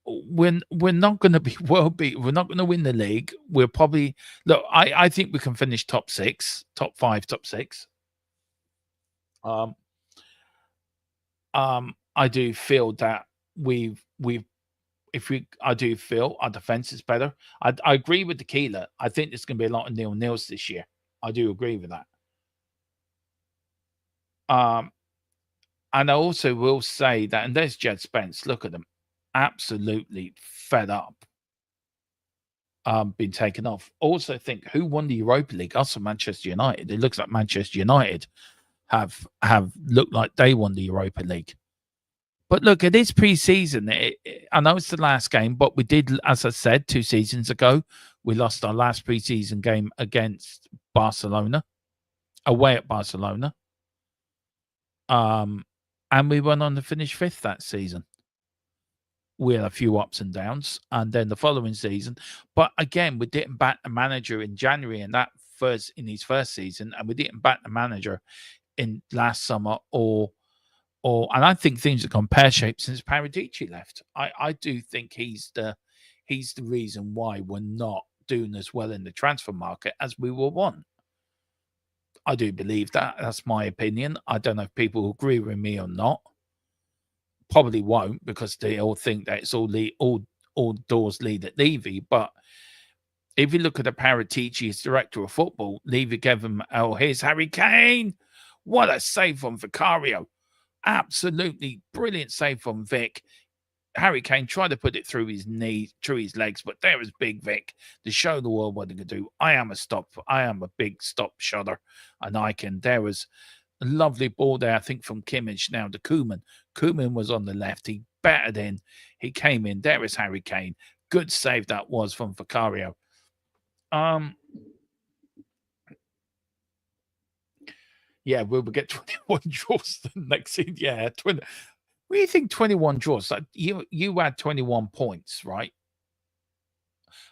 We're not going to be world beat. We're not going to win the league. We're probably I think we can finish top 6, top 5, top 6. I do feel that I do feel our defense is better. I agree with the Keeler. I think there's going to be a lot of 0-0s this year. I do agree with that. And I also will say that, and there's Jed Spence, look at them, absolutely fed up, been taken off. Also think, who won the Europa League? Also Manchester United. It looks like Manchester United have looked like they won the Europa League. But look, it is pre-season. I know it's the last game, but we did, as I said, 2 seasons ago, we lost our last pre-season game against Barcelona, away at Barcelona. And we went on to finish 5th that season. We had a few ups and downs, and then the following season. But again, we didn't back the manager in January in his first season, and we didn't back the manager in last summer and I think things have gone pear-shaped since Paratici left. I do think he's the reason why we're not doing as well in the transfer market as we will want. I do believe that. That's my opinion. I don't know if people agree with me or not. Probably won't, because they all think that it's all doors lead at Levy. But if you look at the Paratici as director of football, Levy gave him, here's Harry Kane. What a save from Vicario. Absolutely brilliant save from Vic. Harry Kane tried to put it through his knees, through his legs, but there was Big Vic to show the world what he could do. I am a big stop shotter, and there was a lovely ball there, I think, from Kimmich now to Koeman. Koeman was on the left. He battered in. He came in. There is Harry Kane. Good save that was from Vicario. Yeah, we'll get 21 draws the next season. Yeah, 20. What do you think 21 draws? Like you had 21 points, right?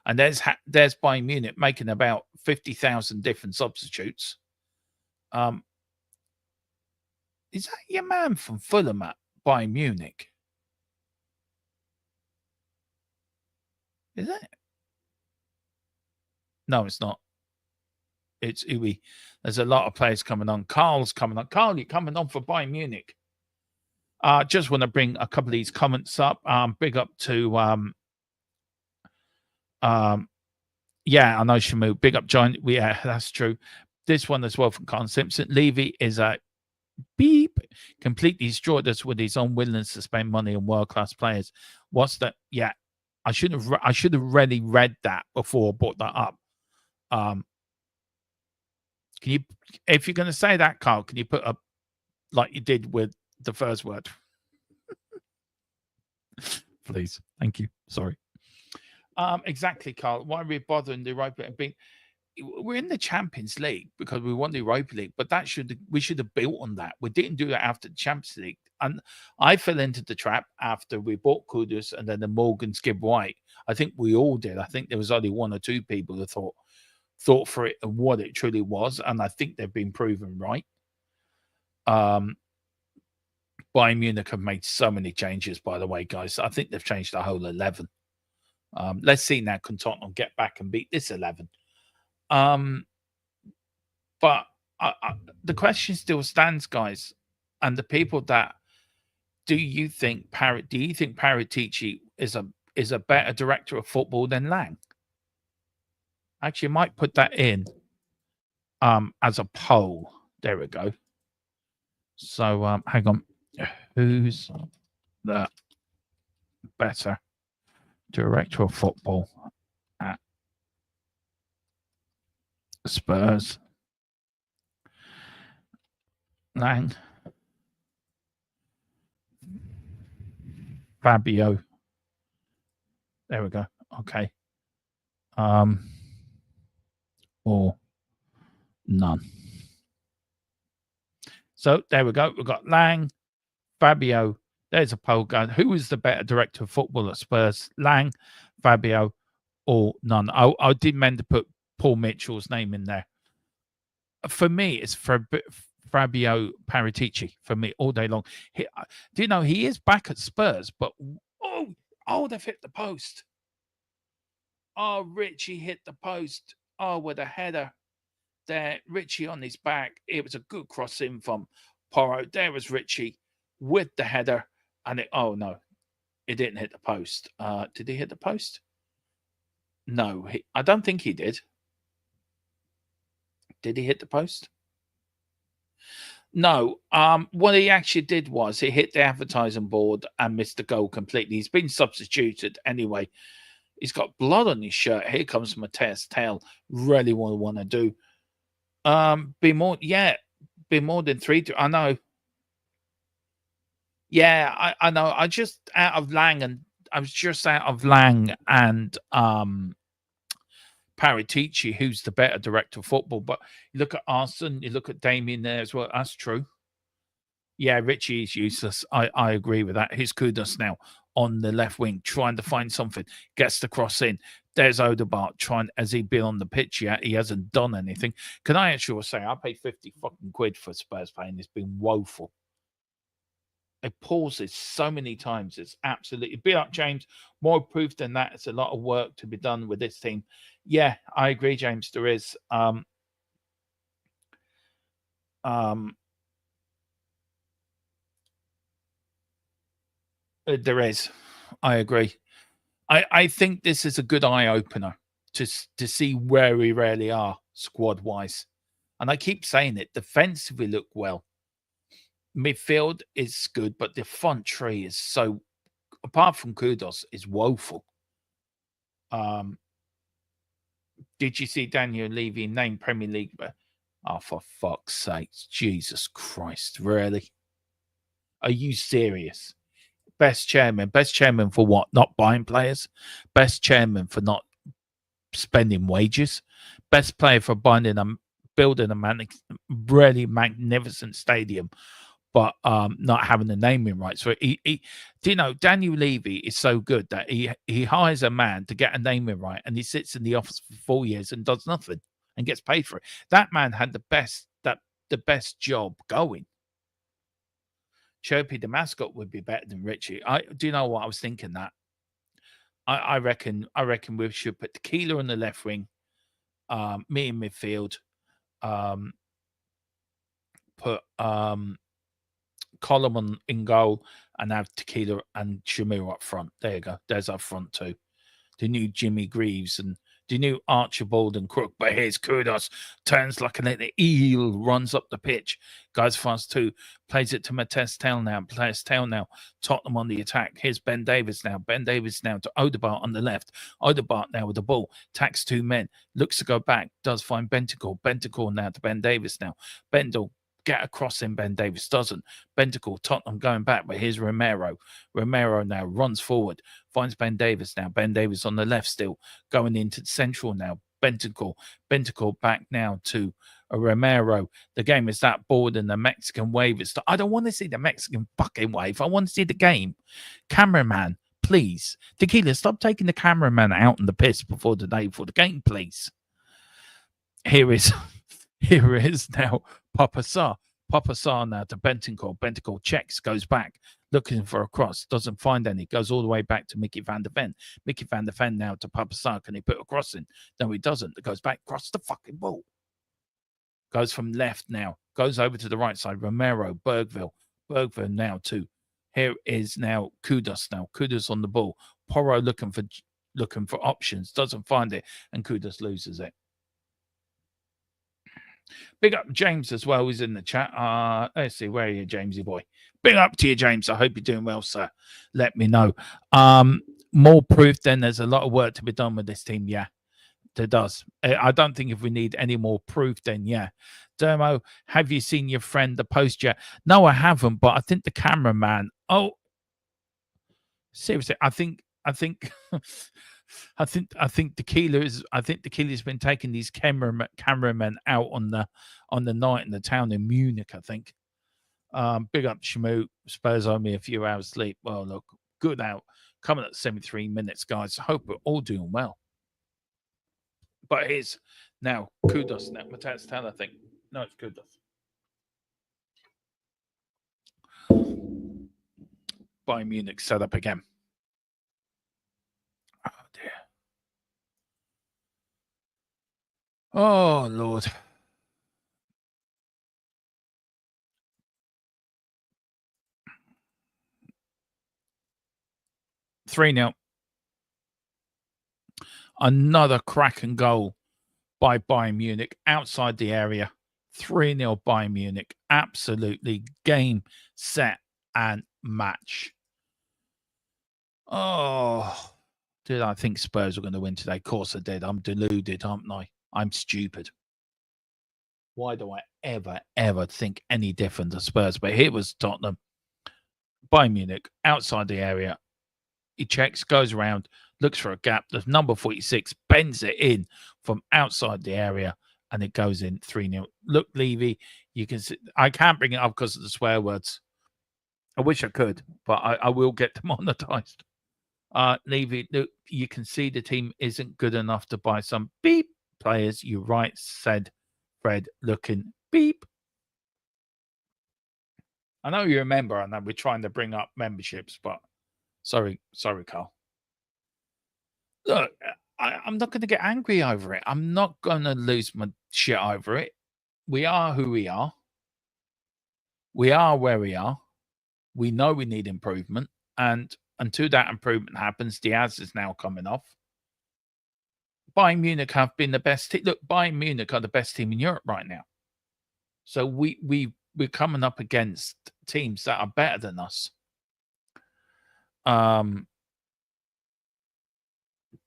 And there's Bayern Munich making about 50,000 different substitutes. Is that your man from Fulham at Bayern Munich? Is it? No, it's not. It's Uwe. There's a lot of players coming on. Carl's coming on. Carl, you're coming on for Bayern Munich. Just want to bring a couple of these comments up. Big up to yeah, I know Shamu. Big up John. Yeah, that's true. This one as well from Carl Simpson. Levy is a beep. Completely destroyed us with his unwillingness to spend money on world-class players. What's that? Yeah. I should have really read that before I brought that up. Can you, if you're going to say that, Carl, can you put up like you did with the first word? Please. Thank you. Sorry. Exactly, Carl. Why are we bothering the Europa League? We're in the Champions League because we won the Europa League, but we should have built on that. We didn't do that after the Champions League. And I fell into the trap after we bought Kudus and then the Morgan Skib White. I think we all did. I think there was only 1 or 2 people that thought for it and what it truly was, and I think they've been proven right. Bayern Munich have made so many changes, by the way, guys. I think they've changed the whole 11. Let's see now, can Tottenham get back and beat this 11? But the question still stands, guys, and the people that do you think Paratici is a better director of football than Lang? Actually, I might put that in as a poll. There we go. So hang on. Who's the better director of football at Spurs? Lang, Fabio. There we go. Okay. Or none. So there we go. We've got Lang, Fabio. There's a poll going. Who is the better director of football at Spurs? Lang, Fabio, or none? I did meant to put Paul Mitchell's name in there. For me, it's Fabio Paratici. For me, all day long. Do you know he is back at Spurs? But they've hit the post. Oh, Richie hit the post. Oh, with a header there. Richie on his back. It was a good cross in from Porro. There was Richie with the header. And oh, no. It didn't hit the post. Did he hit the post? No. I don't think he did. Did he hit the post? No, what he actually did was he hit the advertising board and missed the goal completely. He's been substituted anyway. He's got blood on his shirt. Here comes Mateus Tail. Really want to do. Be more than three. I know. Yeah, I know. I just out of Lang and I was just out of Lang and Paratici, who's the better director of football. But you look at Arsene, you look at Damien there as well. That's true. Yeah, Richie is useless. I agree with that. His kudos now on the left wing, trying to find something, gets the cross in. There's Odegaard trying, has he been on the pitch yet? He hasn't done anything. Can I actually say, I paid 50 fucking quid for Spurs playing. It's been woeful. It pauses so many times. It's absolutely, be like James, more proof than that. It's a lot of work to be done with this team. Yeah, I agree, James. There is. There is. I agree. I think this is a good eye opener to see where we really are squad wise. And I keep saying it. Defensively look well. Midfield is good, but the front three is so. Apart from kudos, is woeful. Did you see Daniel Levy named Premier League? Oh, for fuck's sake. Jesus Christ. Really? Are you serious? Best chairman. Best chairman for what? Not buying players? Best chairman for not spending wages? Best player for building a really magnificent stadium, but not having the naming rights. So do you know, Daniel Levy is so good that he hires a man to get a naming right, and he sits in the office for 4 years and does nothing and gets paid for it. That man had the best job going. Chirpy the mascot would be better than Richie. Do you know what I was thinking? That I reckon we should put Tequila on the left wing, me in midfield, put Coleman in goal, and have Tequila and Shamir up front. There you go. There's our front two. The new Jimmy Greaves and the new Archibald and Crook. But here's Kudos. Turns like an eel, runs up the pitch. Goes fast too. Plays it to Mateus Tail now. Plays Tail now. Tottenham on the attack. Here's Ben Davis now. Ben Davis now to Odegaard on the left. Odegaard now with the ball. Tacks two men. Looks to go back. Does find Bentacle. Bentacle now to Ben Davis now. Bendel. Get across in Ben Davis doesn't. Bentacle, Tottenham going back, but here's Romero. Romero now runs forward, finds Ben Davis now. Ben Davis on the left still, going into central now. Bentacle back now to Romero. The game is that bored and the Mexican wave is. I don't want to see the Mexican fucking wave. I want to see the game. Cameraman, please. Tequila, stop taking the cameraman out in the piss before the game, please. Here is now Papa Sarr. Papa Sarr now to Bentancur. Bentancur checks, goes back, looking for a cross, doesn't find any, goes all the way back to Mickey van der Ven. Mickey van der Ven now to Papa Sarr. Can he put a cross in? No, he doesn't. It goes back, cross the fucking ball. Goes from left now, goes over to the right side. Romero, Bergville now too. Here is now Kudos now. Kudos on the ball. Porro looking for options, doesn't find it, and Kudos loses it. Big up James as well. He's in the chat. Let's see, where are you, Jamesy boy? Big up to you, James. I hope you're doing well, sir. Let me know. More proof then there's a lot of work to be done with this team. Yeah, there does. I don't think if we need any more proof, then yeah. Dermo, have you seen your friend the post yet? No, I haven't, but I think the cameraman. Oh, seriously, I think Tequila's been taking these cameramen out on the night in the town in Munich, I think. Big up Shamu. Spurs owe me a few hours sleep. Well, look, good out. Coming at 73 minutes, guys. I hope we're all doing well. But here's now Kudos now. Mateus Tail, I think. No, it's Kudos. Bayern Munich set up again. Oh dear. Oh Lord. Three 0. Another cracking goal by Bayern Munich outside the area. 3-0 Bayern Munich. Absolutely game, set, and match. Oh, did I think Spurs were going to win today? Of course I did. I'm deluded, aren't I? I'm stupid. Why do I ever think any different to Spurs? But here was Tottenham. Bayern Munich, outside the area. He checks, goes around, looks for a gap. The number 46 bends it in from outside the area, and it goes in 3-0. Look, Levy, you can see, I can't bring it up because of the swear words. I wish I could, but I will get demonetized. Levy, look, you can see the team isn't good enough to buy some beep players. You're right, said Fred, looking beep. I know you remember, and we're trying to bring up memberships, but sorry, Carl. Look, I'm not going to get angry over it. I'm not going to lose my shit over it. We are who we are. We are where we are. We know we need improvement. And until that improvement happens, Diaz is now coming off. Bayern Munich have been the best team. Look, Bayern Munich are the best team in Europe right now. So we're coming up against teams that are better than us.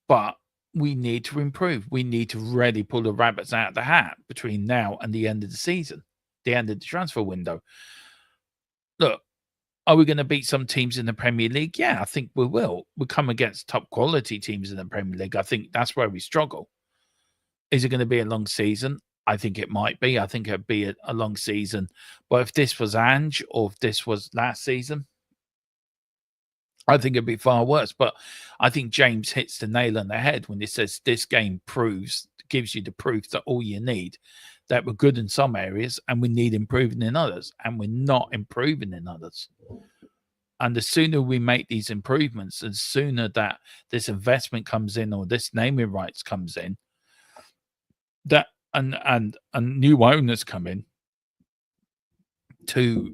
But we need to improve. We need to really pull the rabbits out of the hat between now and the end of the season, the end of the transfer window. Look, are we going to beat some teams in the Premier League? Yeah, I think we will. We come against top quality teams in the Premier League. I think that's where we struggle. Is it going to be a long season? I think it might be. I think it'd be a long season. But if this was Ange or if this was last season, I think it'd be far worse. But I think James hits the nail on the head when he says this game gives you the proof that all you need, that we're good in some areas and we need improving in others, and we're not improving in others. And the sooner we make these improvements, the sooner that this investment comes in or this naming rights comes in, that and new owners come in to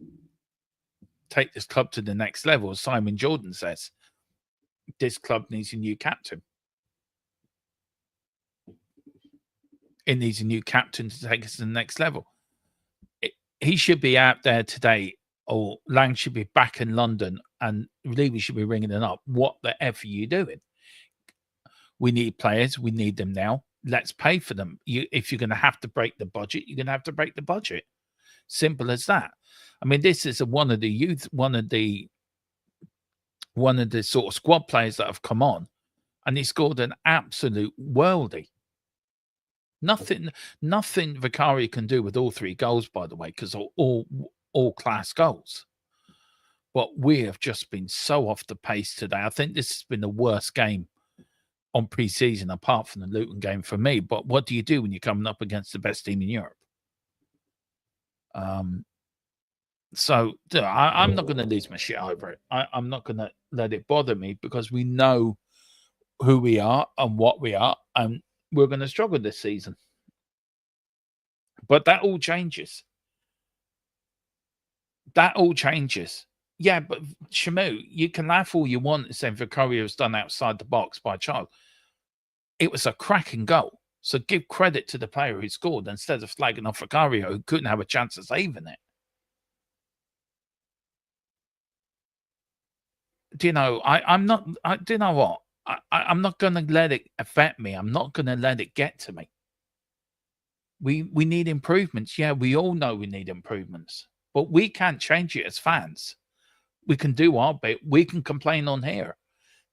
take this club to the next level. As Simon Jordan says, this club needs a new captain. It needs a new captain to take us to the next level. He should be out there today, or Lang should be back in London, and Levy should be ringing it up. What the F are you doing? We need players. We need them now. Let's pay for them. If you're going to have to break the budget, you're going to have to break the budget. Simple as that. I mean, this is one of the sort of squad players that have come on, and he scored an absolute worldie. Nothing Vicario can do with all three goals, by the way, because all class goals. But we have just been so off the pace today. I think this has been the worst game on pre-season, apart from the Luton game for me. But what do you do when you're coming up against the best team in Europe? So I'm not going to lose my shit over it. I'm not going to let it bother me, because we know who we are and what we are, and we're going to struggle this season. But that all changes. That all changes. Yeah, but Shamu, you can laugh all you want and say Vicario was done outside the box by a child. It was a cracking goal. So give credit to the player who scored instead of slagging off Vicario, who couldn't have a chance of saving it. Do you know, do you know what? I'm not going to let it affect me. I'm not going to let it get to me. We need improvements. Yeah, we all know we need improvements. But we can't change it as fans. We can do our bit. We can complain on here.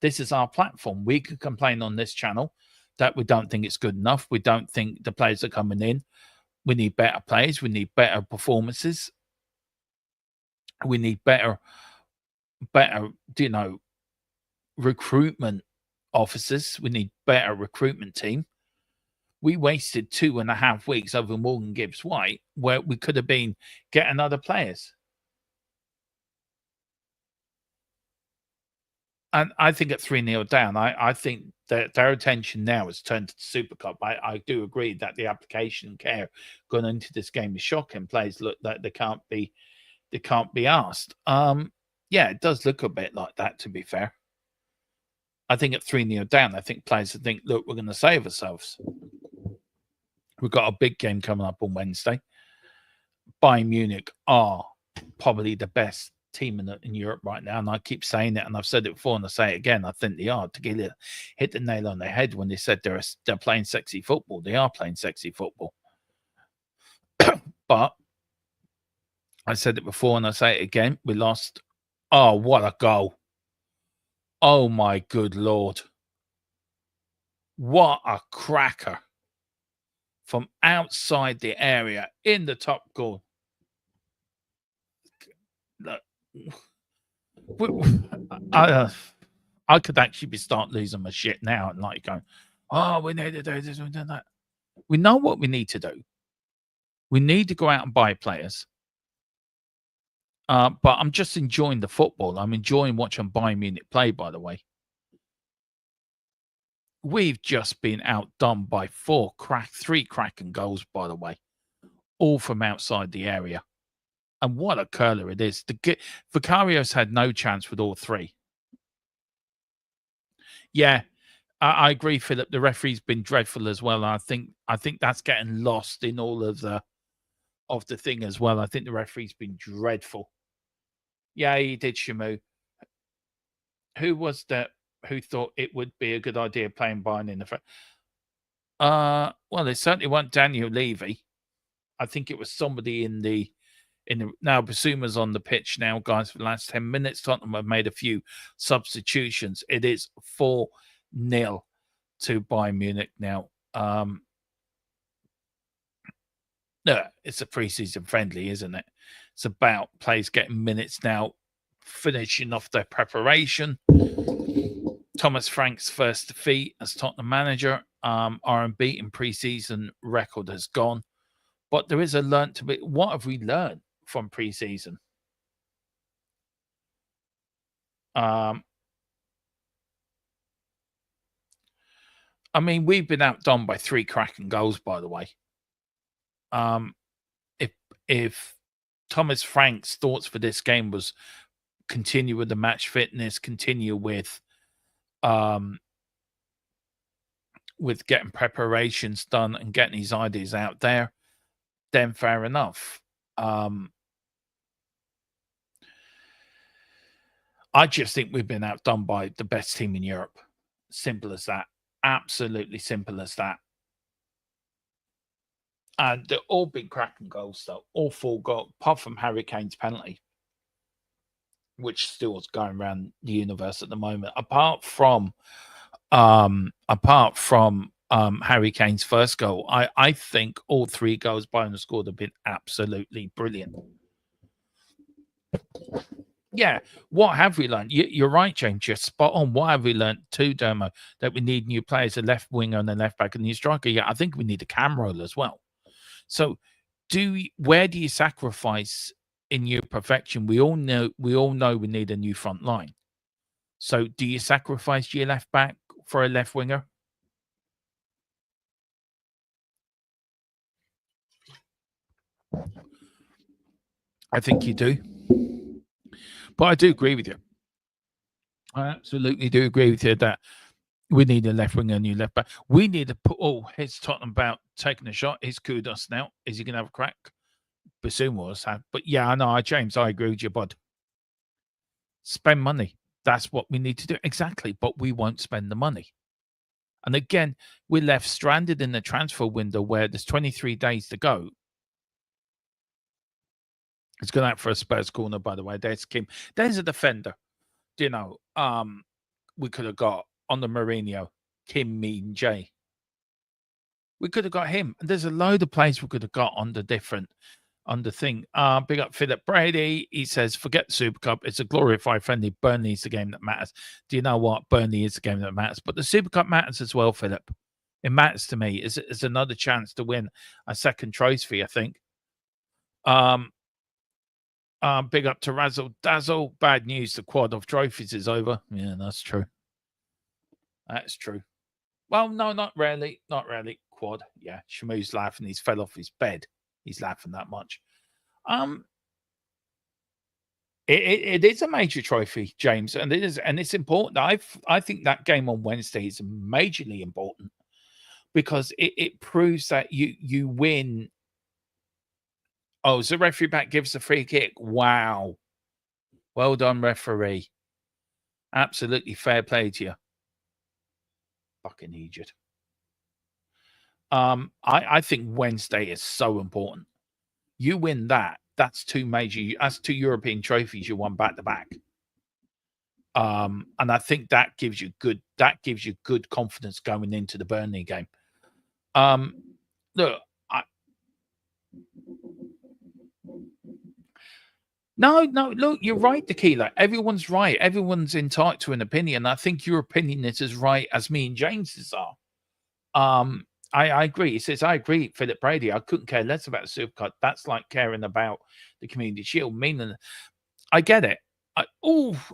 This is our platform. We can complain on this channel that we don't think it's good enough. We don't think the players are coming in. We need better players. We need better performances. We need better, you know, recruitment officers. We need better recruitment team. We wasted 2.5 weeks over Morgan Gibbs White, where we could have been getting other players. And I think at 3-0 down, I think that their attention now has turned to the Super Cup. I do agree that the application and care going into this game is shocking. Players look like they can't be asked. Yeah, it does look a bit like that, to be fair. I think at 3-0 down, I think players think, look, we're going to save ourselves. We've got a big game coming up on Wednesday. Bayern Munich are probably the best team in Europe right now, and I keep saying it, and I've said it before, and I say it again. I think they are. To hit the nail on the head when they said they're playing sexy football. They are playing sexy football. But I said it before, and I say it again. We lost. Oh, what a goal! Oh my good Lord! What a cracker from outside the area in the top goal. Look, I could actually start losing my shit now and like going, oh, we need to do this, we do that. We know what we need to do. We need to go out and buy players. But I'm just enjoying the football. I'm enjoying watching Bayern Munich play, by the way. We've just been outdone by three cracking goals, by the way, all from outside the area. And what a curler it is. Vicario's had no chance with all three. Yeah, I agree, Philip. The referee's been dreadful as well. I think that's getting lost in all of the thing as well. I think the referee's been dreadful. Yeah, he did, Shamu. Who was that? Who thought it would be a good idea playing Bayern in the front? Well, it certainly wasn't Daniel Levy. I think it was somebody in the now Basuma's on the pitch now, guys, for the last 10 minutes. Tottenham have made a few substitutions. It is 4-0 to Bayern Munich now. No, it's a preseason friendly, isn't it? It's about players getting minutes now, finishing off their preparation. Thomas Frank's first defeat as Tottenham manager. Our unbeaten preseason record has gone. But there is a learn to be. What have we learned from preseason? I mean, we've been outdone by 3 cracking goals, by the way. If Thomas Frank's thoughts for this game was continue with the match fitness, continue with getting preparations done and getting his ideas out there, then fair enough. I just think we've been outdone by the best team in Europe. Simple as that. Absolutely simple as that. And they're all big cracking goals, though. All 4 goals, apart from Harry Kane's penalty, which still is going around the universe at the moment. Apart from Harry Kane's first goal, I think all 3 goals Bayern scored have been absolutely brilliant. Yeah, what have we learned? You're right, James. You're spot on. What have we learned too, Dermo? That we need new players, a left winger and a left back and a new striker. Yeah, I think we need a cam roll as well. So, where do you sacrifice in your perfection? We all know we need a new front line. So, do you sacrifice your left back for a left winger? I think you do. But I do agree with you. I absolutely do agree with you that we need a left winger, a new left back. We need to put. Oh, here's Tottenham about taking a shot. Here's Kudos now. Is he going to have a crack? Bassoon was have. But yeah, I know, James, I agree with you, bud. Spend money. That's what we need to do. Exactly. But we won't spend the money. And again, we're left stranded in the transfer window where there's 23 days to go. It's going out for a Spurs corner, by the way. There's Kim. There's a defender. You know, we could have got on the Mourinho, Kim Min Jae. We could have got him. There's a load of players we could have got on the thing. Big up Philip Brady. He says, forget the Super Cup. It's a glorified friendly. Burnley is the game that matters. Do you know what? Burnley is the game that matters. But the Super Cup matters as well, Philip. It matters to me. It's another chance to win a second trophy, I think. Big up to Razzle Dazzle. Bad news. The quad of trophies is over. Yeah, that's true. That's true. Well, no, not really. Not really. Quad. Yeah, Shamu's laughing. He's fell off his bed. He's laughing that much. It is a major trophy, James, and it's important. I think that game on Wednesday is majorly important because it proves that you win Oh, so referee back gives a free kick. Wow. Well done, referee. Absolutely fair play to you. Fucking idiot. I think Wednesday is so important. You win that. That's two European trophies you won back to back. And I think that gives you good confidence going into the Burnley game. Look, no, look, you're right, Tequila. Everyone's right. Everyone's entitled to an opinion. I think your opinion is as right as me and James's are. I agree. He says, I agree, Philip Brady. I couldn't care less about the Super Cup. That's like caring about the Community Shield. Meaning, I get it.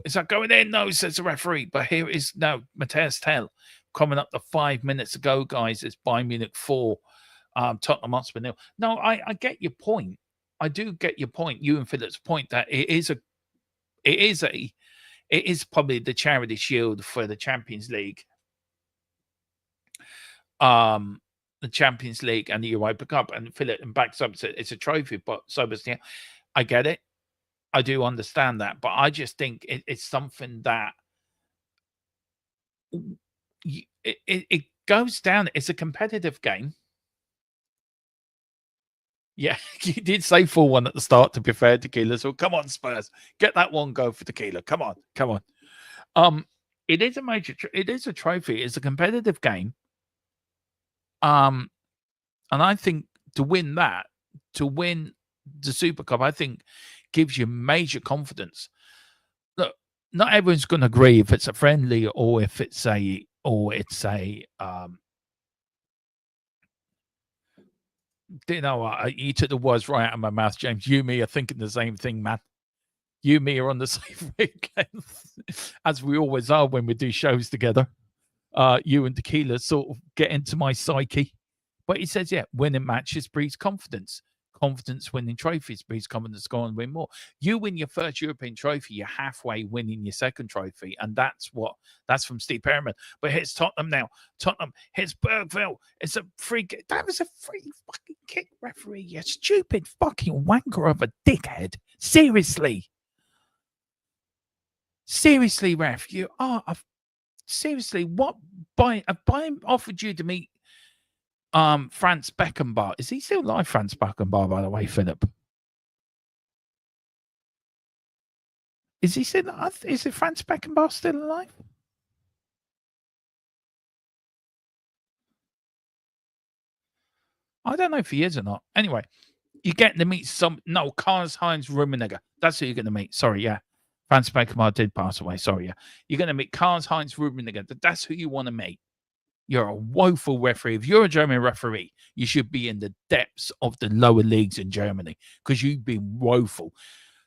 Is that going in? No, says the referee. But here it is now. Mateus Tell coming up to 5 minutes ago, guys. It's Bayern Munich 4, Tottenham Hotspur 0. No, I get your point. I do get your point. You and Philip's point that it is probably the Charity Shield for the Champions League. The Champions League and the Europa Cup, and Philip and backs up said it's a trophy, but so does the. I get it. I do understand that, but I just think it's something that it goes down. It's a competitive game. Yeah, you did say 4-1 at the start, to be fair, Tequila. So come on, Spurs, get that one go for Tequila. Come on. It is a trophy. It's a competitive game. And I think to win the Super Cup, I think gives you major confidence. Look, not everyone's going to agree if it's a friendly or if it's a you know what? You took the words right out of my mouth, James. You and me are thinking the same thing, man. You and me are on the same wavelength, as we always are when we do shows together. You and Tequila sort of get into my psyche. But he says, yeah, winning matches breeds confidence. Confidence winning trophies breeds confidence, go on and win more. You win your first European trophy, you're halfway winning your second trophy. And that's from Steve Perriman. But here's Tottenham now. Tottenham hits Bergville. It's a free kick. That was a free fucking kick, referee. You stupid fucking wanker of a dickhead. Seriously, ref. You are seriously, what Bayern offered you to meet Franz Beckenbauer? Is he still alive, Franz Beckenbauer, by the way, Philip? Is he still alive? Is it Franz Beckenbauer still alive? I don't know if he is or not. Anyway, you're getting to meet Karl-Heinz Rummenigge. That's who you're going to meet. Sorry, yeah. Franz Beckenbauer did pass away. Sorry, yeah. You're going to meet Karl-Heinz Rummenigge. That's who you want to meet. You're a woeful referee. If you're a German referee, you should be in the depths of the lower leagues in Germany because you've been woeful.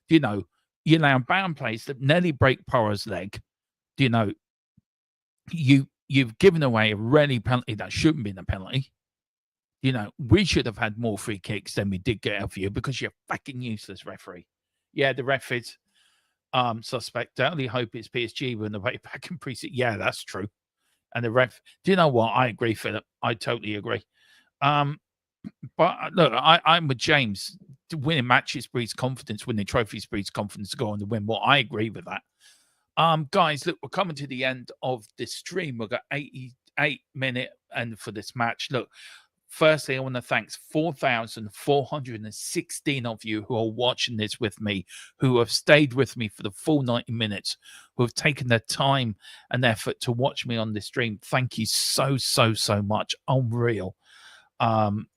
You know, you allow Bayern plays that nearly break Porro's leg. You know, you've given away a rarely penalty that shouldn't be a penalty. You know, we should have had more free kicks than we did get out for you because you're fucking useless, referee. Yeah, the ref is suspect. I only hope it's PSG when the way back in precinct. Yeah, that's true. And the ref, do you know what? I agree, Philip. I totally agree. But look, I'm with James. Winning matches breeds confidence. Winning trophies breeds confidence to go on to win more. I agree with that. Guys, look, we're coming to the end of this stream. We've got 88 minutes and for this match. Look, firstly, I want to thank 4,416 of you who are watching this with me, who have stayed with me for the full 90 minutes, who have taken their time and effort to watch me on this stream. Thank you so much. Unreal. And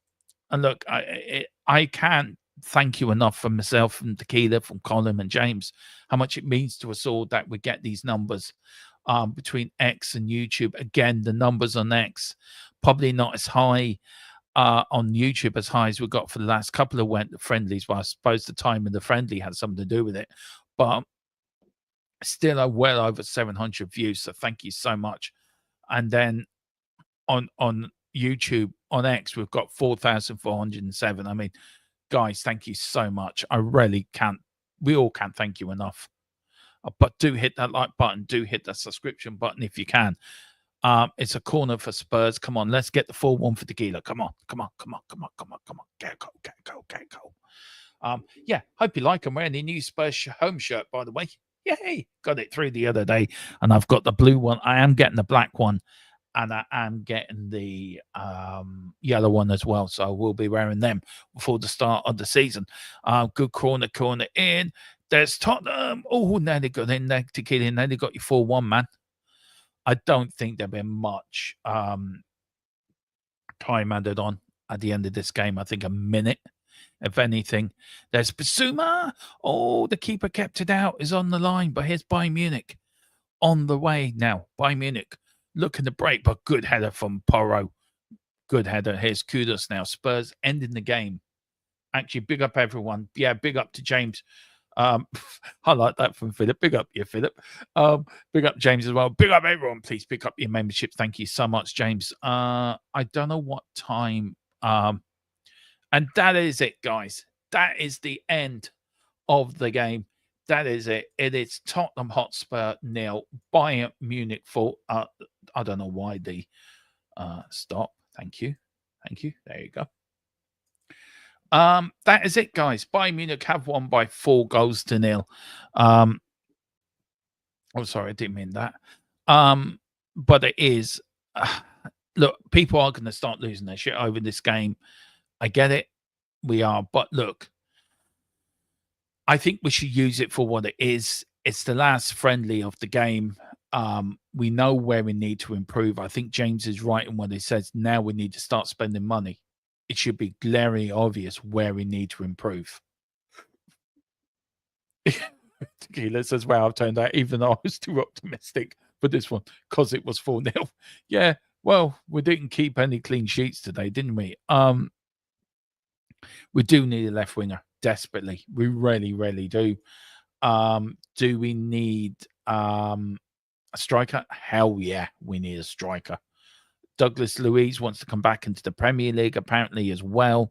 look, I can't thank you enough from myself, from Tequila, from Colin and James, how much it means to us all that we get these numbers between X and YouTube. Again, the numbers on X, probably not as high on YouTube as high as we got for the last couple of friendlies. Well, I suppose the time in the friendly had something to do with it, but still well over 700 views. So thank you so much. And then on YouTube, on X, we've got 4,407. I mean, guys, thank you so much. I really can't. We all can't thank you enough. But do hit that like button. Do hit that subscription button if you can. It's a corner for Spurs. Come on, let's get the 4-1 for Tequila. Come on. Get go. Yeah, hope you like them. Wearing the new Spurs home shirt, by the way. Yay! Got it through the other day, and I've got the blue one. I am getting the black one, and I am getting the yellow one as well. So we'll be wearing them before the start of the season. Good corner in. There's Tottenham. Oh, now they got in there to kill in. Now they got you 4-1, man. I don't think there'll be much time added on at the end of this game. I think a minute, if anything. There's Basuma. Oh, the keeper kept it out. Is on the line, but here's Bayern Munich on the way now. Bayern Munich looking to break, but good header from Porro. Good header. Here's Kudus now. Spurs ending the game. Actually, big up everyone. Yeah, big up to James. I like that from Philip. Big up you, Philip. Big up James as well. Big up everyone. Please pick up your membership. Thank you so much, James. I don't know what time. And that is it, guys. That is the end of the game. That is it. It is Tottenham Hotspur 0, Bayern Munich 4. I don't know why the stop. Thank you. There you go. That is it, guys. Bayern Munich have won by 4-0. Oh, sorry, I didn't mean that. But it is. Look, people are going to start losing their shit over this game. I get it. We are. But look, I think we should use it for what it is. It's the last friendly of the game. We know where we need to improve. I think James is right in what he says. Now we need to start spending money. It should be glaringly obvious where we need to improve. Tequila says, wow, I've turned out, even though I was too optimistic for this one, because it was 4-0. Yeah, well, we didn't keep any clean sheets today, didn't we? We do need a left winger, desperately. We really, really do. Do we need a striker? Hell yeah, we need a striker. Douglas Luiz wants to come back into the Premier League, apparently, as well.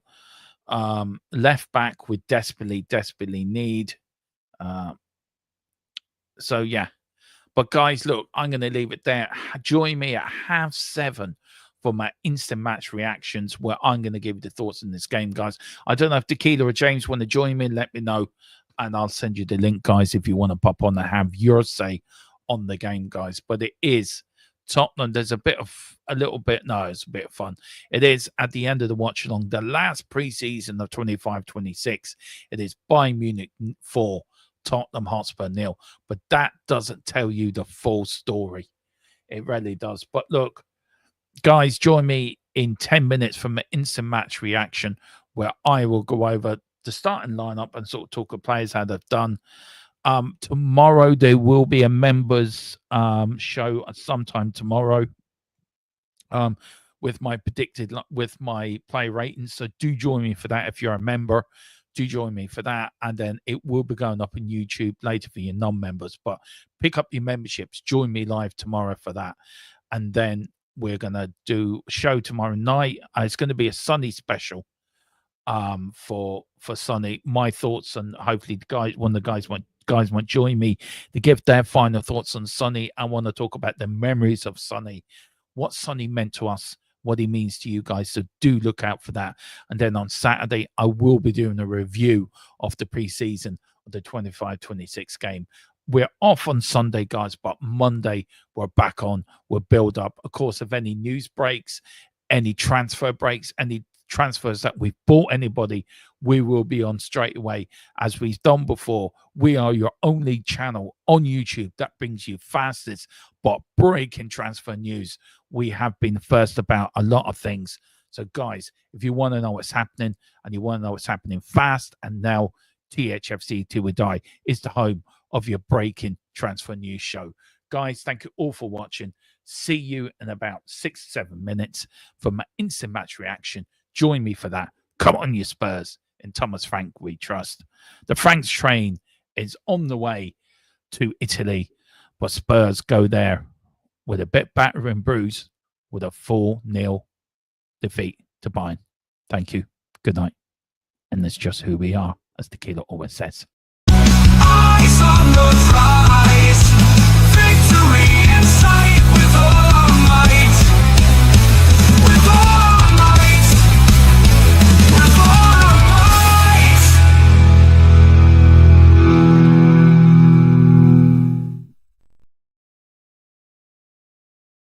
Left back, we desperately need. So, yeah. But, guys, look, I'm going to leave it there. Join me at 7:30 for my instant match reactions, where I'm going to give you the thoughts on this game, guys. I don't know if Tequila or James want to join me. Let me know, and I'll send you the link, guys, if you want to pop on and have your say on the game, guys. But it is Tottenham. There's it's a bit of fun. It is at the end of the watch along, the last preseason of 25-26. It is Bayern Munich 4, Tottenham Hotspur 0. But that doesn't tell you the full story. It really does. But look, guys, join me in 10 minutes from an instant match reaction, where I will go over the starting lineup and sort of talk of players, how they've done. Tomorrow there will be a members show sometime tomorrow with my my play ratings. So do join me for that if you're a member. Do join me for that, and then it will be going up on YouTube later for your non-members. But pick up your memberships. Join me live tomorrow for that, and then we're gonna do a show tomorrow night. It's going to be a Sunny special. For Sunny, my thoughts, and hopefully one of the guys might join me to give their final thoughts on Sonny. I want to talk about the memories of Sonny, what Sonny meant to us, what he means to you guys. So do look out for that. And then on Saturday, I will be doing a review of the preseason of the 25-26 game. We're off on Sunday, guys, but Monday we're back on. We'll build up. Of course, if any news breaks, any transfer breaks, any transfers that we've bought anybody, we will be on straight away, as we've done before. We are your only channel on YouTube that brings you fastest but breaking transfer news. We have been first about a lot of things. So guys, if you want to know what's happening, and you want to know what's happening fast, and now THFC Till We Die is the home of your breaking transfer news show. Guys, thank you all for watching. See you in about 6-7 minutes for my instant match reaction. Join me for that. Come on, you Spurs. In Thomas Frank we trust. The Franks train is on the way to Italy, but Spurs go there with a bit battered and bruised with a 4-0 defeat to Bayern. Thank you. Good night. And that's just who we are, as Tequila always says. Eyes on the prize, victory in sight with all my